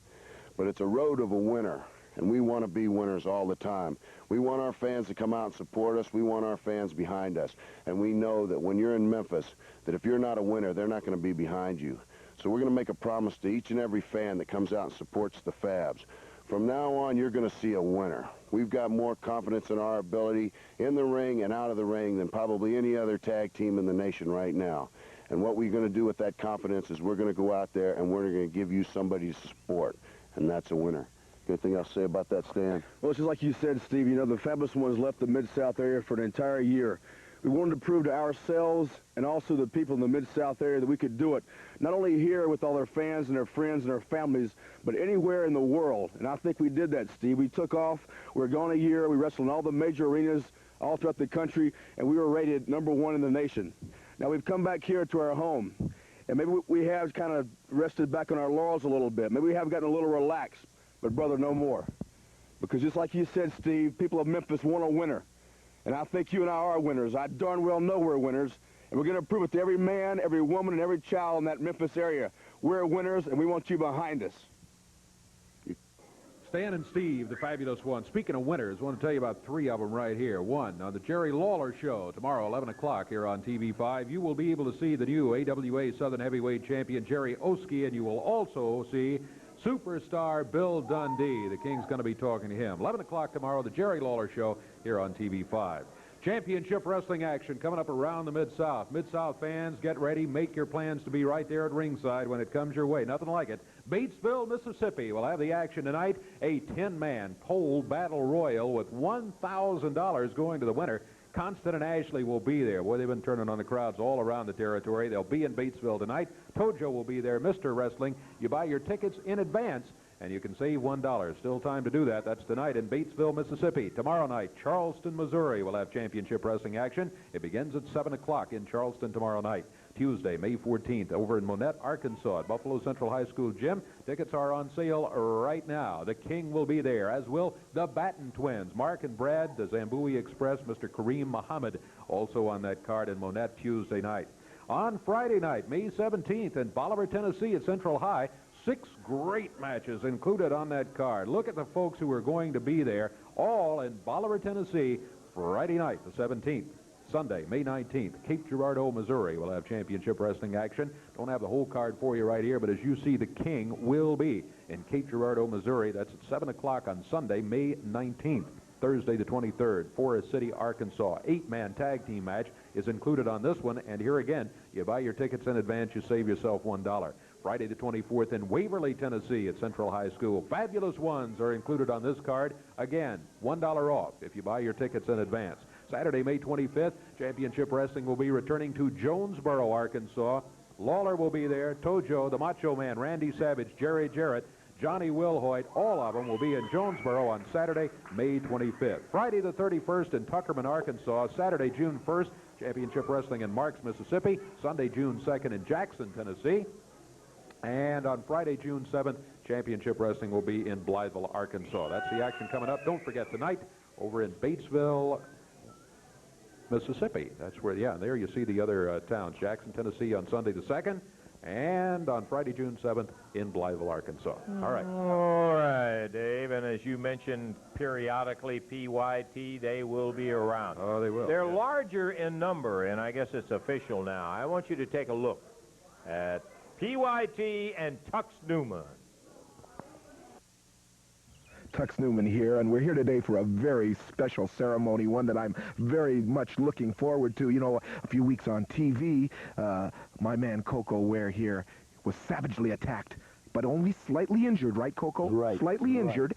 But it's a road of a winner, and we want to be winners all the time. We want our fans to come out and support us. We want our fans behind us. And we know that when you're in Memphis, that if you're not a winner, they're not going to be behind you. So we're going to make a promise to each and every fan that comes out and supports the Fabs. From now on, you're going to see a winner. We've got more confidence in our ability in the ring and out of the ring than probably any other tag team in the nation right now. And what we're going to do with that confidence is we're going to go out there and we're going to give you somebody's support, and that's a winner. Anything else to say about that, Stan? Well, it's just like you said, Steve, you know, the Fabulous Ones left the Mid-South area for an entire year. We wanted to prove to ourselves and also the people in the Mid-South area that we could do it, not only here with all their fans and their friends and their families, but anywhere in the world. And I think we did that, Steve. We took off. We were gone a year. We wrestled in all the major arenas all throughout the country, and we were rated #1 in the nation. Now, we've come back here to our home, and maybe we have kind of rested back on our laurels a little bit. Maybe we have gotten a little relaxed, but, brother, no more. Because just like you said, Steve, people of Memphis want a winner. And I think you and I are winners. I darn well know we're winners. And we're going to prove it to every man, every woman, and every child in that Memphis area. We're winners, and we want you behind us. Stan and Steve, the Fabulous Ones. Speaking of winners, I want to tell you about 3 of them right here. One, on the Jerry Lawler Show, tomorrow, 11 o'clock here on TV5. You will be able to see the new AWA Southern Heavyweight Champion, Jerry Oski, and you will also see superstar Bill Dundee. The King's going to be talking to him. 11 o'clock tomorrow, the Jerry Lawler Show here on TV5. Championship wrestling action coming up around the Mid-South. Mid-South fans, get ready. Make your plans to be right there at ringside when it comes your way. Nothing like it. Batesville, Mississippi will have the action tonight. A 10-man pole battle royal with $1,000 going to the winner. Constant and Ashley will be there. Boy, they've been turning on the crowds all around the territory. They'll be in Batesville tonight. Tojo will be there. Mr. Wrestling. You buy your tickets in advance, and you can save $1. Still time to do that. That's tonight in Batesville, Mississippi. Tomorrow night, Charleston, Missouri will have championship wrestling action. It begins at 7 o'clock in Charleston tomorrow night. Tuesday, May 14th, over in Monette, Arkansas, at Buffalo Central High School Gym. Tickets are on sale right now. The King will be there, as will the Batten Twins. Mark and Brad, the Zambui Express, Mr. Kareem Muhammad, also on that card in Monette Tuesday night. On Friday night, May 17th, in Bolivar, Tennessee at Central High, 6 great matches included on that card. Look at the folks who are going to be there, all in Bolivar, Tennessee, Friday night, the 17th. Sunday, May 19th, Cape Girardeau, Missouri will have championship wrestling action. Don't have the whole card for you right here, but as you see, the King will be in Cape Girardeau, Missouri. That's at 7 o'clock on Sunday, May 19th. Thursday the 23rd, Forest City, Arkansas. 8-man tag team match is included on this one, and here again, you buy your tickets in advance, you save yourself $1. Friday the 24th in Waverly, Tennessee at Central High School. Fabulous Ones are included on this card. Again, $1 off if you buy your tickets in advance. Saturday, May 25th, championship wrestling will be returning to Jonesboro, Arkansas. Lawler will be there. Tojo, the Macho Man, Randy Savage, Jerry Jarrett, Johnny Wilhoit, all of them will be in Jonesboro on Saturday, May 25th. Friday the 31st in Tuckerman, Arkansas. Saturday, June 1st, championship wrestling in Marks, Mississippi. Sunday, June 2nd in Jackson, Tennessee. And on Friday, June 7th, championship wrestling will be in Blytheville, Arkansas. That's the action coming up. Don't forget tonight over in Batesville, Mississippi. That's where, yeah, there you see the other towns. Jackson, Tennessee on Sunday the 2nd. And on Friday, June 7th, in Blytheville, Arkansas. All right. All right, Dave. And as you mentioned, periodically, PYT, they will be around. Oh, they will. They're larger in number, and I guess it's official now. I want you to take a look at PYT and Tux Newman. Tux Newman here, and we're here today for a very special ceremony, one that I'm very much looking forward to. You know, a few weeks on TV, my man Coco Ware here was savagely attacked, but only slightly injured, right, Coco? Right. Slightly injured,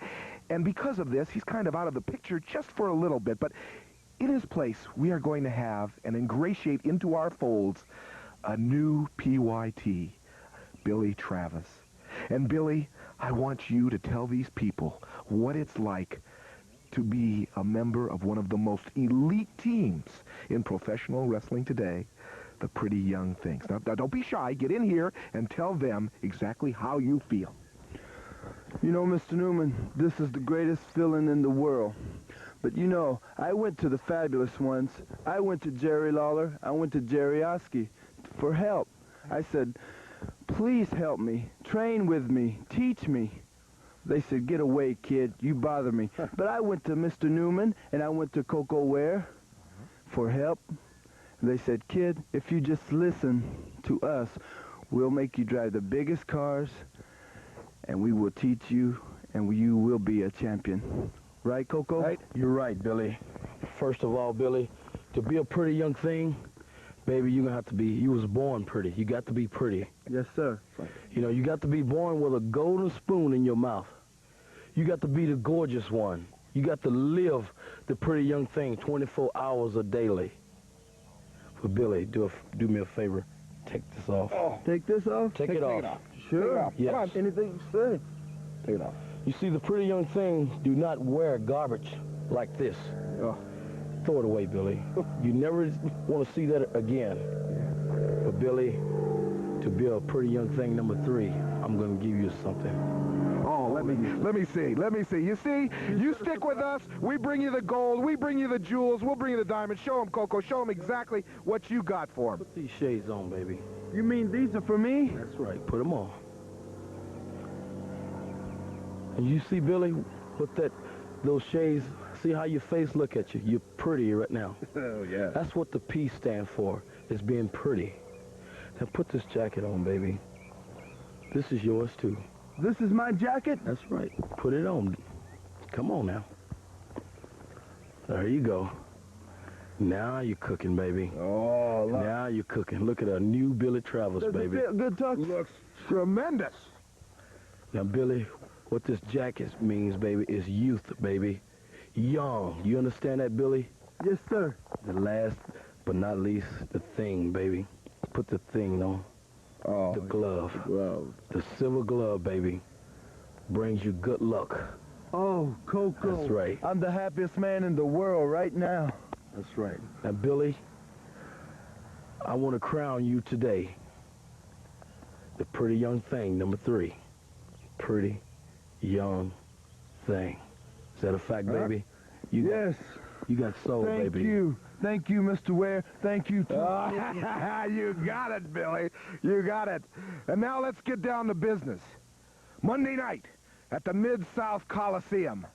and because of this, he's kind of out of the picture just for a little bit, but in his place, we are going to have and ingratiate into our folds a new PYT, Billy Travis. And Billy, I want you to tell these people what it's like to be a member of one of the most elite teams in professional wrestling today, the Pretty Young Things. Now, don't be shy. Get in here and tell them exactly how you feel. You know, Mr. Newman, this is the greatest feeling in the world. But you know, I went to the Fabulous Ones. I went to Jerry Lawler. I went to Jerry Oski for help. I said, please help me. Train with me. Teach me. They said, get away, kid. You bother me. But I went to Mr. Newman, and I went to Coco Ware for help. They said, kid, if you just listen to us, we'll make you drive the biggest cars, and we will teach you, and you will be a champion. Right, Coco? Right. You're right, Billy. First of all, Billy, to be a pretty young thing, baby, you're going to have to be, you was born pretty. You got to be pretty. Yes, sir. You know, you got to be born with a golden spoon in your mouth. You got to be the gorgeous one. You got to live the pretty young thing 24 hours a daily. But Billy, do me a favor. Take this off. Oh. Take this off? Take it off. Sure. Take it off. Yes. Come on, anything to say. Take it off. You see, the pretty young thing do not wear garbage like this. Oh. Throw it away, Billy. You never want to see that again. But Billy, to be a pretty young thing number 3, I'm going to give you something. Oh, let me see. You see, you stick with us. We bring you the gold. We bring you the jewels. We'll bring you the diamonds. Show them, Coco. Show them exactly what you got for them. Put these shades on, baby. You mean these are for me? That's right. Put them on. And you see, Billy, with those shades, see how your face look at you. You're pretty right now. Oh, yeah. That's what the P stand for, is being pretty. Now put this jacket on, baby. This is yours, too. This is my jacket? That's right. Put it on. Come on now. There you go. Now you're cooking, baby. Oh, look. Now you're cooking. Look at our new Billy Travers, baby. Good talk. Looks tremendous. Now, Billy, what this jacket means, baby, is youth, baby. Young. You understand that, Billy? Yes, sir. The last but not least, the thing, baby. Put the thing on. Oh, the glove. The glove. The silver glove, baby, brings you good luck. Oh, Coco. That's right. I'm the happiest man in the world right now. That's right. Now, Billy, I want to crown you today the pretty young thing, number 3. Pretty young thing. Is that a fact, baby? Yes. You got soul, baby. Thank you. Thank you, Mr. Ware. Thank you, too. You got it, Billy. You got it. And now let's get down to business. Monday night at the Mid-South Coliseum.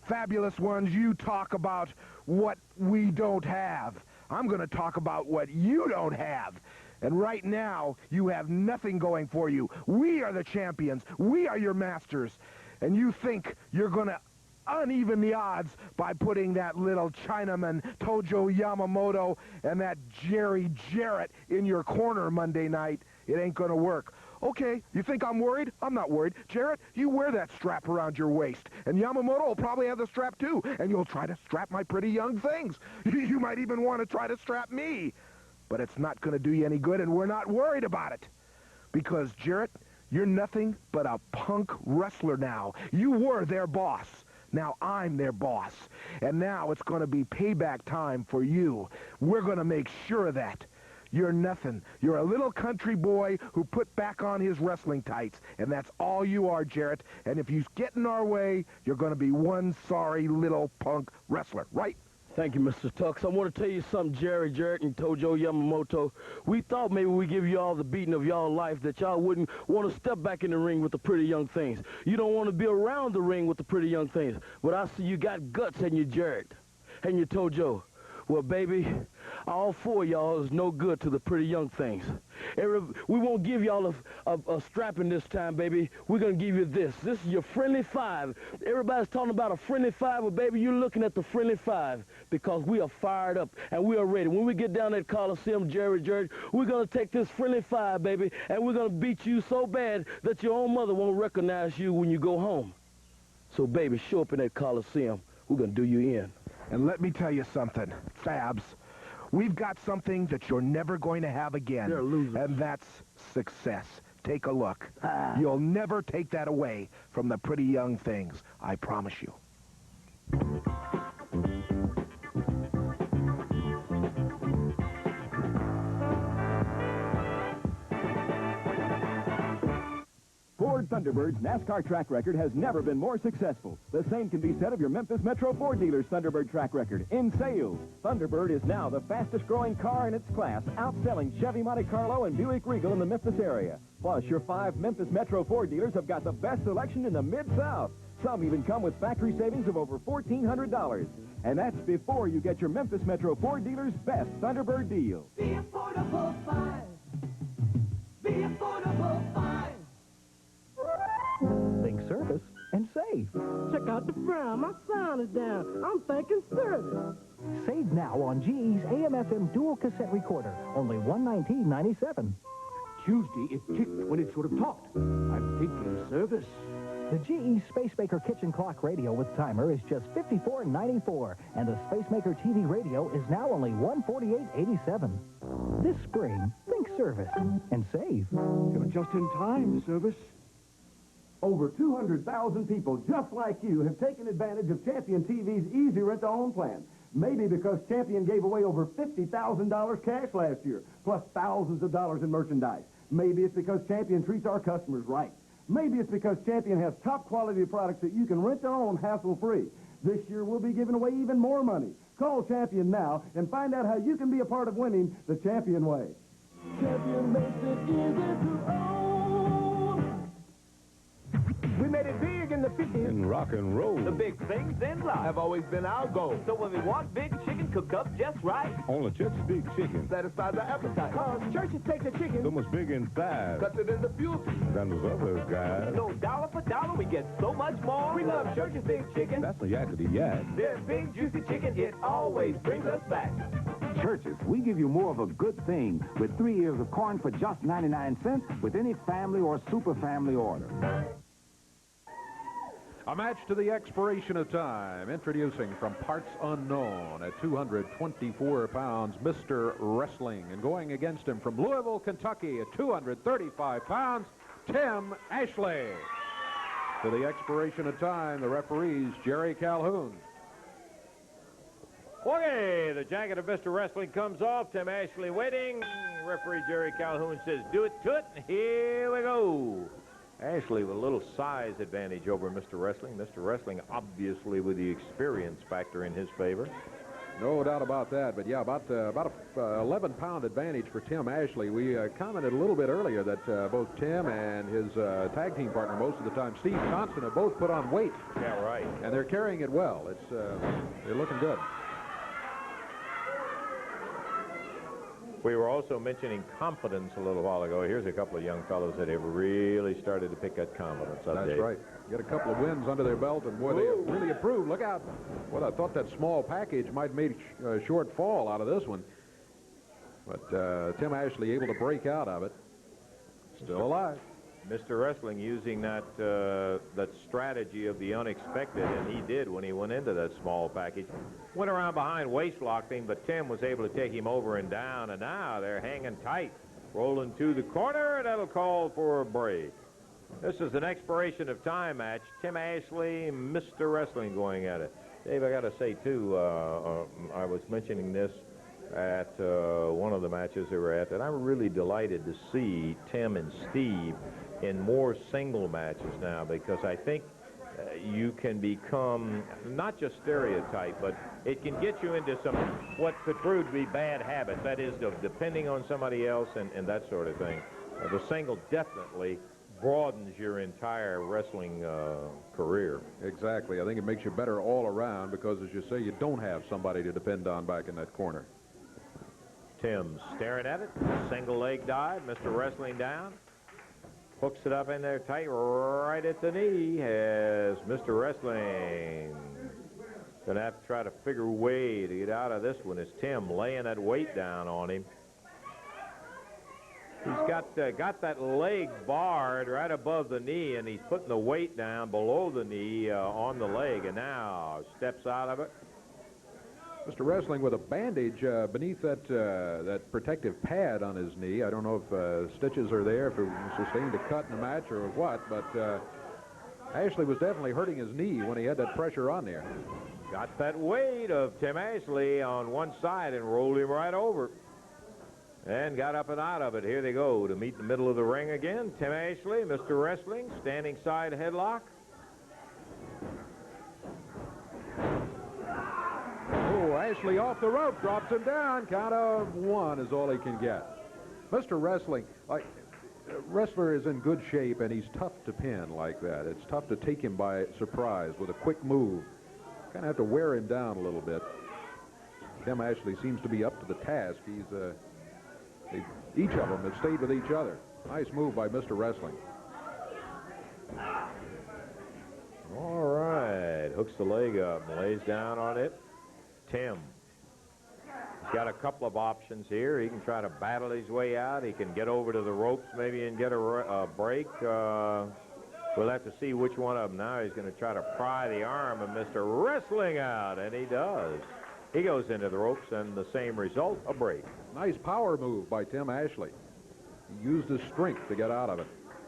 Fabulous Ones, you talk about what we don't have. I'm going to talk about what you don't have. And right now, you have nothing going for you. We are the champions. We are your masters. And you think you're going to uneven the odds by putting that little Chinaman Tojo Yamamoto and that Jerry Jarrett in your corner Monday night. It ain't going to work. Okay, you think I'm worried? I'm not worried. Jarrett, you wear that strap around your waist. And Yamamoto will probably have the strap too. And you'll try to strap my pretty young things. You might even want to try to strap me. But it's not going to do you any good, and we're not worried about it. Because, Jarrett, you're nothing but a punk wrestler now. You were their boss. Now I'm their boss. And now it's going to be payback time for you. We're going to make sure of that. You're nothing. You're a little country boy who put back on his wrestling tights. And that's all you are, Jarrett. And if you get in our way, you're going to be one sorry little punk wrestler, right? Thank you, Mr. Tux. I want to tell you something, Jerry Jarrett and Tojo Yamamoto. We thought maybe we'd give you all the beating of y'all life, that y'all wouldn't want to step back in the ring with the pretty young things. You don't want to be around the ring with the pretty young things. But I see you got guts in your Jarrett and your Tojo. Well, baby, all 4 of y'all is no good to the pretty young things. We won't give y'all a strapping this time, baby. We're going to give you this. This is your friendly 5. Everybody's talking about a friendly 5, but, baby, you're looking at the friendly 5 because we are fired up and we are ready. When we get down at Coliseum, Jerry Jarrett, we're going to take this friendly 5, baby, and we're going to beat you so bad that your own mother won't recognize you when you go home. So, baby, show up in that Coliseum. We're going to do you in. And let me tell you something, Fabs. We've got something that you're never going to have again. They're losers. And that's success. take a look. You'll never take that away from the pretty young things. I promise you. Ford Thunderbird's NASCAR track record has never been more successful. The same can be said of your Memphis Metro Ford dealer's Thunderbird track record. In sales, Thunderbird is now the fastest-growing car in its class, outselling Chevy Monte Carlo and Buick Regal in the Memphis area. Plus, your 5 Memphis Metro Ford dealers have got the best selection in the Mid-South. Some even come with factory savings of over $1,400. And that's before you get your Memphis Metro Ford dealer's best Thunderbird deal. Be affordable fine. Be affordable fine. Think service and save. Check out the frown. My sound is down. I'm thinking service. Save now on GE's AM/FM dual cassette recorder. Only $119.97. Tuesday, it ticked when it should have talked. I'm thinking service. The GE Spacemaker kitchen clock radio with timer is just $54.94, and the Spacemaker TV radio is now only $148.87. This spring, think service and save. You're just in time, service. Over 200,000 people just like you have taken advantage of Champion TV's Easy Rent-to-Own plan. Maybe because Champion gave away over $50,000 cash last year, plus thousands of dollars in merchandise. Maybe it's because Champion treats our customers right. Maybe it's because Champion has top-quality products that you can rent to own hassle-free. This year, we'll be giving away even more money. Call Champion now and find out how you can be a part of winning the Champion way. Champion makes it easy to own. We made it big in the 50s. In rock and roll. The big things in life have always been our goal. So when we want big chicken cooked up just right, Only Church's Big Chicken. satisfies our appetite. Cause churches take the chicken, So much big inside cut it into fewer pieces. than those other guys. So dollar for dollar, we get so much more. We love Church's Big Chicken. That's a yakety yak. Their big juicy chicken, it always brings us back. Churches, we give you more of a good thing with 3 ears of corn for just 99 cents with any family or super family order. A match to the expiration of time. Introducing from parts unknown at 224 pounds, Mr. Wrestling. And going against him from Louisville, Kentucky at 235 pounds, Tim Ashley. To the expiration of time, the referees, Jerry Calhoun. Okay, the jacket of Mr. Wrestling comes off. Tim Ashley waiting. Referee Jerry Calhoun says, do it to it. Here we go. Ashley with a little size advantage over Mr. Wrestling. Mr. Wrestling obviously with the experience factor in his favor. No doubt about that, but yeah, about a 11-pound advantage for Tim Ashley. We commented a little bit earlier that both Tim and his tag team partner most of the time, Steve Constant, have both put on weight. Yeah, right. And they're carrying it well. It's they're looking good. We were also mentioning confidence a little while ago. Here's a couple of young fellows that have really started to pick that confidence up. That's right. Get a couple of wins under their belt, and boy, they have really improved. Look out. Well, I thought that small package might make a short fall out of this one. But Tim Ashley able to break out of it. Still alive. Mr. Wrestling using that strategy of the unexpected, and he did when he went into that small package. Went around behind, waist locked him, but Tim was able to take him over and down, and now they're hanging tight. Rolling to the corner, and that'll call for a break. This is an expiration of time match. Tim Ashley, Mr. Wrestling going at it. Dave, I got to say, too, I was mentioning this at one of the matches they were at, that I'm really delighted to see Tim and Steve in more single matches now, because I think you can become not just stereotype, but it can get you into some what could prove to be bad habits. That is, depending on somebody else and that sort of thing. The single definitely broadens your entire wrestling career. Exactly. I think it makes you better all around because, as you say, you don't have somebody to depend on back in that corner. Tim staring at it. Single leg dive. Mr. Wrestling down. Hooks it up in there tight right at the knee as Mr. Wrestling going to have to try to figure a way to get out of this one as Tim laying that weight down on him. He's got that leg barred right above the knee, and he's putting the weight down below the knee on the leg, and now steps out of it. Mr. Wrestling with a bandage beneath that protective pad on his knee. I don't know if stitches are there, if it sustained a cut in the match or what, but Ashley was definitely hurting his knee when he had that pressure on there. Got that weight of Tim Ashley on one side and rolled him right over. And got up and out of it. Here they go to meet in the middle of the ring again. Tim Ashley, Mr. Wrestling, standing side headlock. Oh, Ashley off the rope, drops him down. Count of one is all he can get. Mr. Wrestling, wrestler is in good shape, and he's tough to pin like that. It's tough to take him by surprise with a quick move. Kind of have to wear him down a little bit. Tim Ashley seems to be up to the task. Each of them have stayed with each other. Nice move by Mr. Wrestling. All right. Hooks the leg up and lays down on it. Tim. He's got a couple of options here. He can try to battle his way out. He can get over to the ropes maybe and get a break. We'll have to see which one of them. Now he's going to try to pry the arm of Mr. Wrestling out, and he does. He goes into the ropes, and the same result, a break. Nice power move by Tim Ashley. He used his strength to get out of it.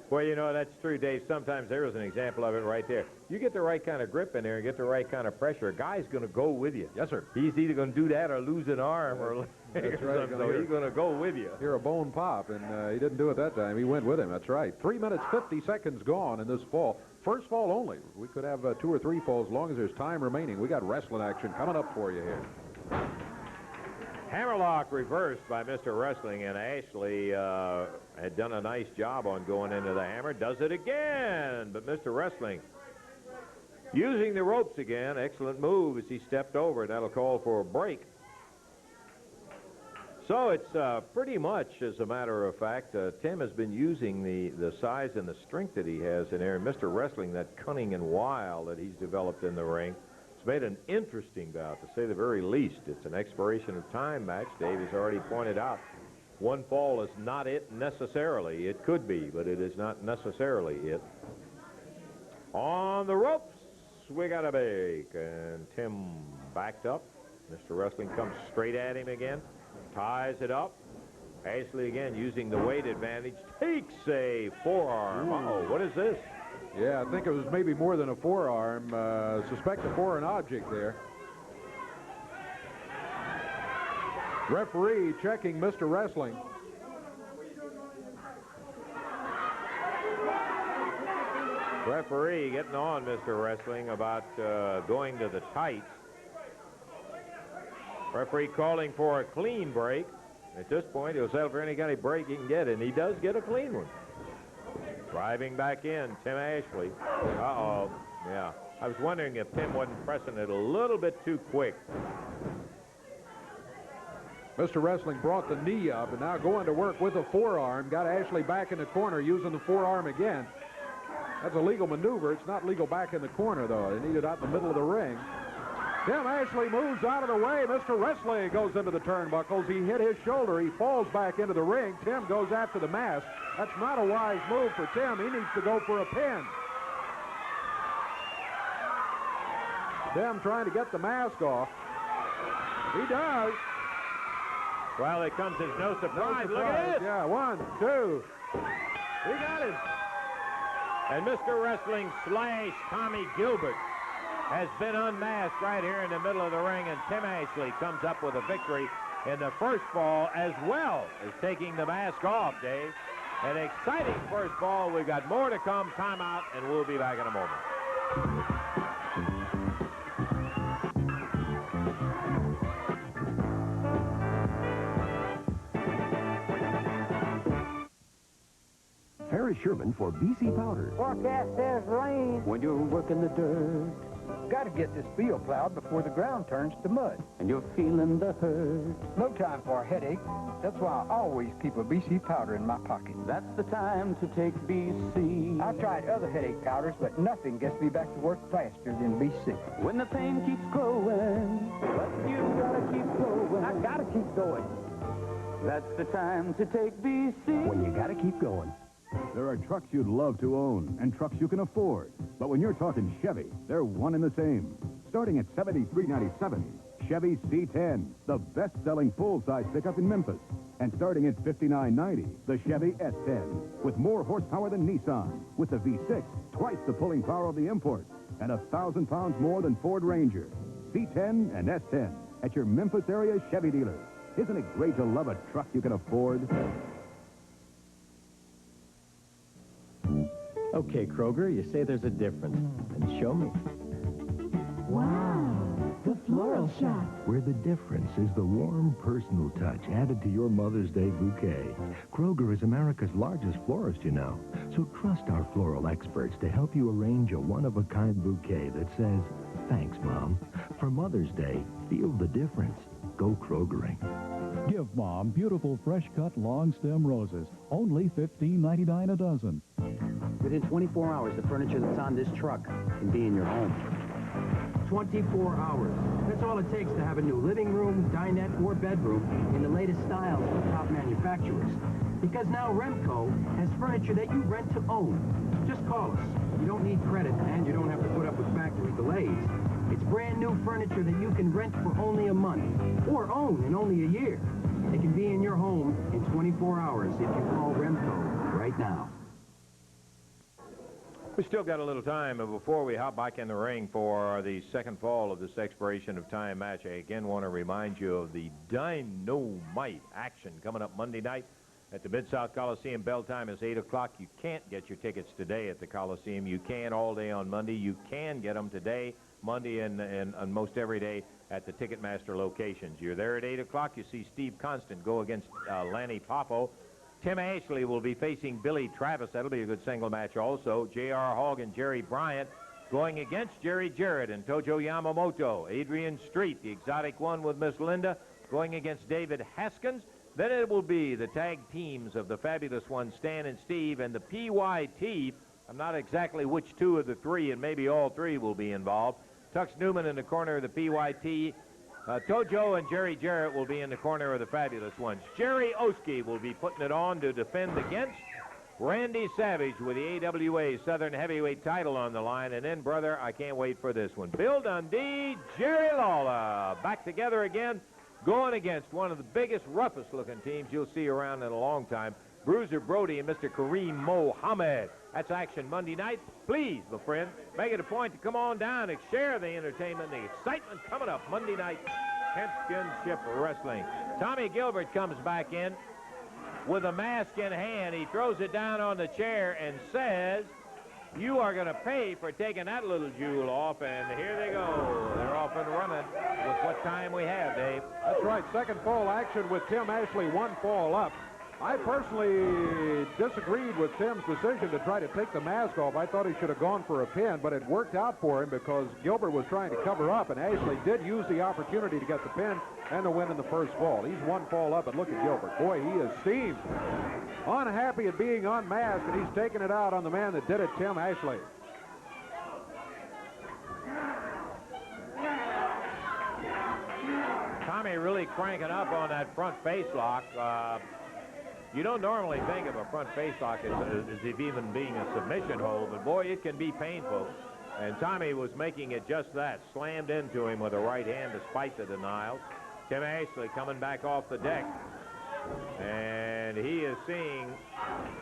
Well, you know, that's true, Dave. Sometimes there was an example of it right there. You get the right kind of grip in there and get the right kind of pressure, a guy's going to go with you. Yes, sir. He's either going to do that or lose an arm or leg that's or right. something, so he's going to go with you. Hear a bone pop, and he didn't do it that time. He went with him. That's right. 3 minutes, 50 seconds gone in this fall. First fall only. We could have 2 or 3 falls as long as there's time remaining. We got wrestling action coming up for you here. Hammerlock reversed by Mr. Wrestling, and Ashley had done a nice job on going into the hammer. Does it again, but Mr. Wrestling using the ropes again. Excellent move as he stepped over. That'll call for a break. So it's pretty much, as a matter of fact, Tim has been using the size and the strength that he has in there. And Mr. Wrestling, that cunning and wile that he's developed in the ring, it's made an interesting bout, to say the very least. It's an expiration of time match. Dave has already pointed out one fall is not it necessarily. It could be, but it is not necessarily it. On the ropes, we got a break, and Tim backed up. Mr. Wrestling comes straight at him again, ties it up. Ashley again using the weight advantage, takes a forearm. Uh-oh, what is this? Yeah, I think it was maybe more than a forearm. Suspect a foreign object there. Referee checking Mr. Wrestling. Referee getting on Mr. Wrestling about going to the tights. Referee calling for a clean break. At this point, he'll settle for any kind of break he can get, and he does get a clean one. Driving back in, Tim Ashley. Uh-oh. Yeah. I was wondering if Tim wasn't pressing it a little bit too quick. Mr. Wrestling brought the knee up and now going to work with a forearm. Got Ashley back in the corner using the forearm again. That's a legal maneuver. It's not legal back in the corner, though. They need it out in the middle of the ring. Tim Ashley moves out of the way. Mr. Wrestling goes into the turnbuckles. He hit his shoulder. He falls back into the ring. Tim goes after the mask. That's not a wise move for Tim. He needs to go for a pin. Tim trying to get the mask off. He does. Well, it comes as no surprise. Look at this. Yeah, 1, 2. He got him. And Mr. Wrestling / Tommy Gilbert has been unmasked right here in the middle of the ring, and Tim Ashley comes up with a victory in the first fall, as well as taking the mask off, Dave. An exciting first fall. We've got more to come. Timeout, and we'll be back in a moment. Harry Sherman for BC Powder. Forecast says rain. When you're working the dirt Got to get this field plowed before the ground turns to mud. and you're feeling the hurt, No time for a headache. That's why I always keep a BC powder in my pocket. that's the time to take BC. I've tried other headache powders, but nothing gets me back to work faster than BC. When the pain keeps growing, but you gotta keep going. I gotta keep going. That's the time to take BC. When you gotta keep going. There are trucks you'd love to own and trucks you can afford. But when you're talking Chevy, they're one and the same. Starting at $73.97, Chevy C10, the best-selling full-size pickup in Memphis. And starting at $59.90, the Chevy S10, with more horsepower than Nissan, with the V6, twice the pulling power of the imports, and 1,000 pounds more than Ford Ranger. C10 and S10 at your Memphis area Chevy dealer. Isn't it great to love a truck you can afford? Okay, Kroger, you say there's a difference. Then show me. Wow, the floral shop. Where the difference is the warm, personal touch added to your Mother's Day bouquet. Kroger is America's largest florist, you know. So trust our floral experts to help you arrange a one-of-a-kind bouquet that says, thanks, Mom. For Mother's Day, feel the difference. Go Krogering. Give Mom beautiful fresh-cut long-stem roses. Only $15.99 a dozen. Within 24 hours, the furniture that's on this truck can be in your home. 24 hours. That's all it takes to have a new living room, dinette, or bedroom in the latest styles from top manufacturers. Because now Remco has furniture that you rent to own. Just call us. You don't need credit, and you don't have to put up with factory delays. It's brand new furniture that you can rent for only a month, or own in only a year. It can be in your home in 24 hours if you call Remco right now. We still got a little time before we hop back in the ring for the second fall of this expiration of time match. I again want to remind you of the dynamite action coming up Monday night at the Mid-South Coliseum. Bell time is 8 o'clock. You can't get your tickets today at the Coliseum. You can all day on Monday. You can get them today, Monday, and most every day at the Ticketmaster locations. You're there at 8 o'clock. You see Steve Constant go against Lanny Poffo. Tim Ashley will be facing Billy Travis. That'll be a good single match also. J.R. Hogg and Jerry Bryant going against Jerry Jarrett and Tojo Yamamoto. Adrian Street, the exotic one with Miss Linda, going against David Haskins. Then it will be the tag teams of the fabulous ones, Stan and Steve, and the PYT. I'm not exactly which two of the three, and maybe all three will be involved. Tux Newman in the corner of the PYT. Tojo and Jerry Jarrett will be in the corner of the fabulous ones. Jerry Oski will be putting it on to defend against Randy Savage with the AWA Southern Heavyweight title on the line. And then, brother, I can't wait for this one. Bill Dundee, Jerry Lawler, back together again, going against one of the biggest, roughest-looking teams you'll see around in a long time, Bruiser Brody and Mr. Kareem Mohammed. That's action Monday night. Please, my friend, make it a point to come on down and share the entertainment, the excitement coming up Monday night, Championship Wrestling. Tommy Gilbert comes back in with a mask in hand. He throws it down on the chair and says, you are going to pay for taking that little jewel off, and here they go. They're off and running with what time we have, Dave. That's right, second fall action with Tim Ashley, one fall up. I personally disagreed with Tim's decision to try to take the mask off. I thought he should have gone for a pin, but it worked out for him because Gilbert was trying to cover up, and Ashley did use the opportunity to get the pin and the win in the first fall. He's one fall up, and look at Gilbert. Boy, he is steamed. Unhappy at being unmasked, and he's taking it out on the man that did it, Tim Ashley. Tommy really cranking up on that front face lock. You don't normally think of a front face lock as if even being a submission hold, but boy, it can be painful. And Tommy was making it just that, slammed into him with a right hand despite the denials. Tim Ashley coming back off the deck. And he is seeing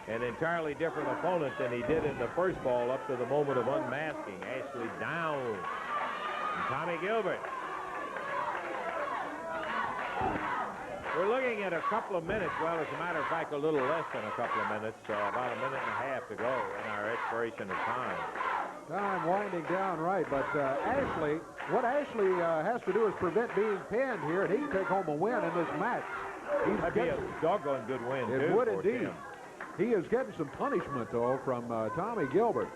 an entirely different opponent than he did in the first ball up to the moment of unmasking. Ashley down. And Tommy Gilbert. We're looking at a couple of minutes. Well, as a matter of fact, a little less than a couple of minutes. About a minute and a half to go in our expiration of time. Time winding down right, but Ashley, what Ashley has to do is prevent being pinned here, and he can take home a win in this match. That'd be a doggone good win, too. It would indeed. He is getting some punishment, though, from Tommy Gilbert.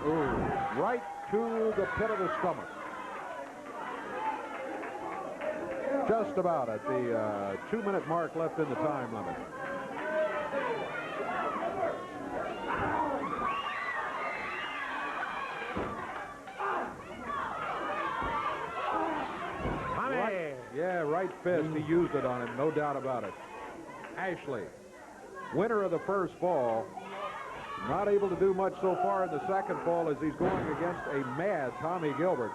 Ooh, right to the pit of the stomach. Just about at the 2-minute mark left in the time limit. Right, yeah, right fist. He used it on him, no doubt about it. Ashley, winner of the first fall, Not able to do much so far in the second fall as he's going against a mad Tommy Gilbert,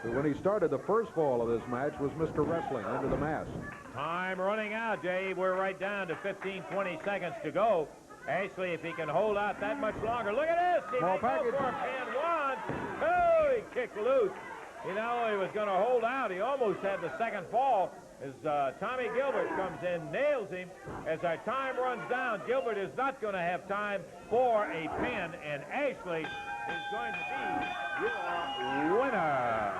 who, when he started the first fall of this match, was Mr. Wrestling into the mask. Time running out, Dave. We're right down to 15, 20 seconds to go. Ashley, if he can hold out that much longer. Look at this. He may go for a pin. 1, 2. He kicked loose. You know, he was going to hold out. He almost had the second fall as Tommy Gilbert comes in, nails him. As our time runs down, Gilbert is not going to have time for a pin, and Ashley is going to be your winner.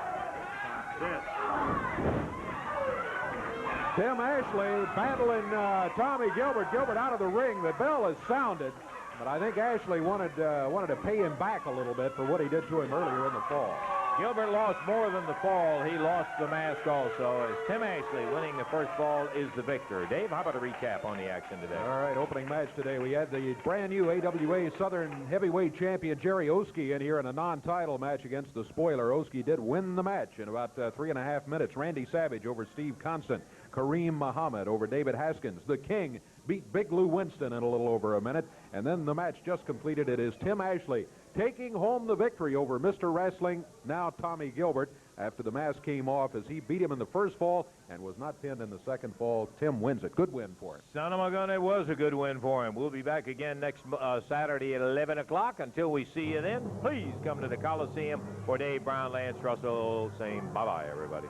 Tim Ashley battling Tommy Gilbert. Gilbert out of the ring. The bell is sounded, but I think Ashley wanted to pay him back a little bit for what he did to him earlier in the fall. Gilbert lost more than the fall. He lost the mask also, as Tim Ashley, winning the first fall, is the victor. Dave, how about a recap on the action today? All right, opening match today. We had the brand-new AWA Southern Heavyweight Champion Jerry Oski in here in a non-title match against the spoiler. Oski did win the match in about 3.5 minutes. Randy Savage over Steve Constant. Kareem Muhammad over David Haskins. The King beat Big Lou Winston in a little over a minute. And then the match just completed. It is Tim Ashley taking home the victory over Mr. Wrestling, now Tommy Gilbert, after the mask came off as he beat him in the first fall and was not pinned in the second fall. Tim wins it. Good win for him. Son of a gun, it was a good win for him. We'll be back again next Saturday at 11 o'clock. Until we see you then, please come to the Coliseum for Dave Brown, Lance Russell saying bye-bye, everybody.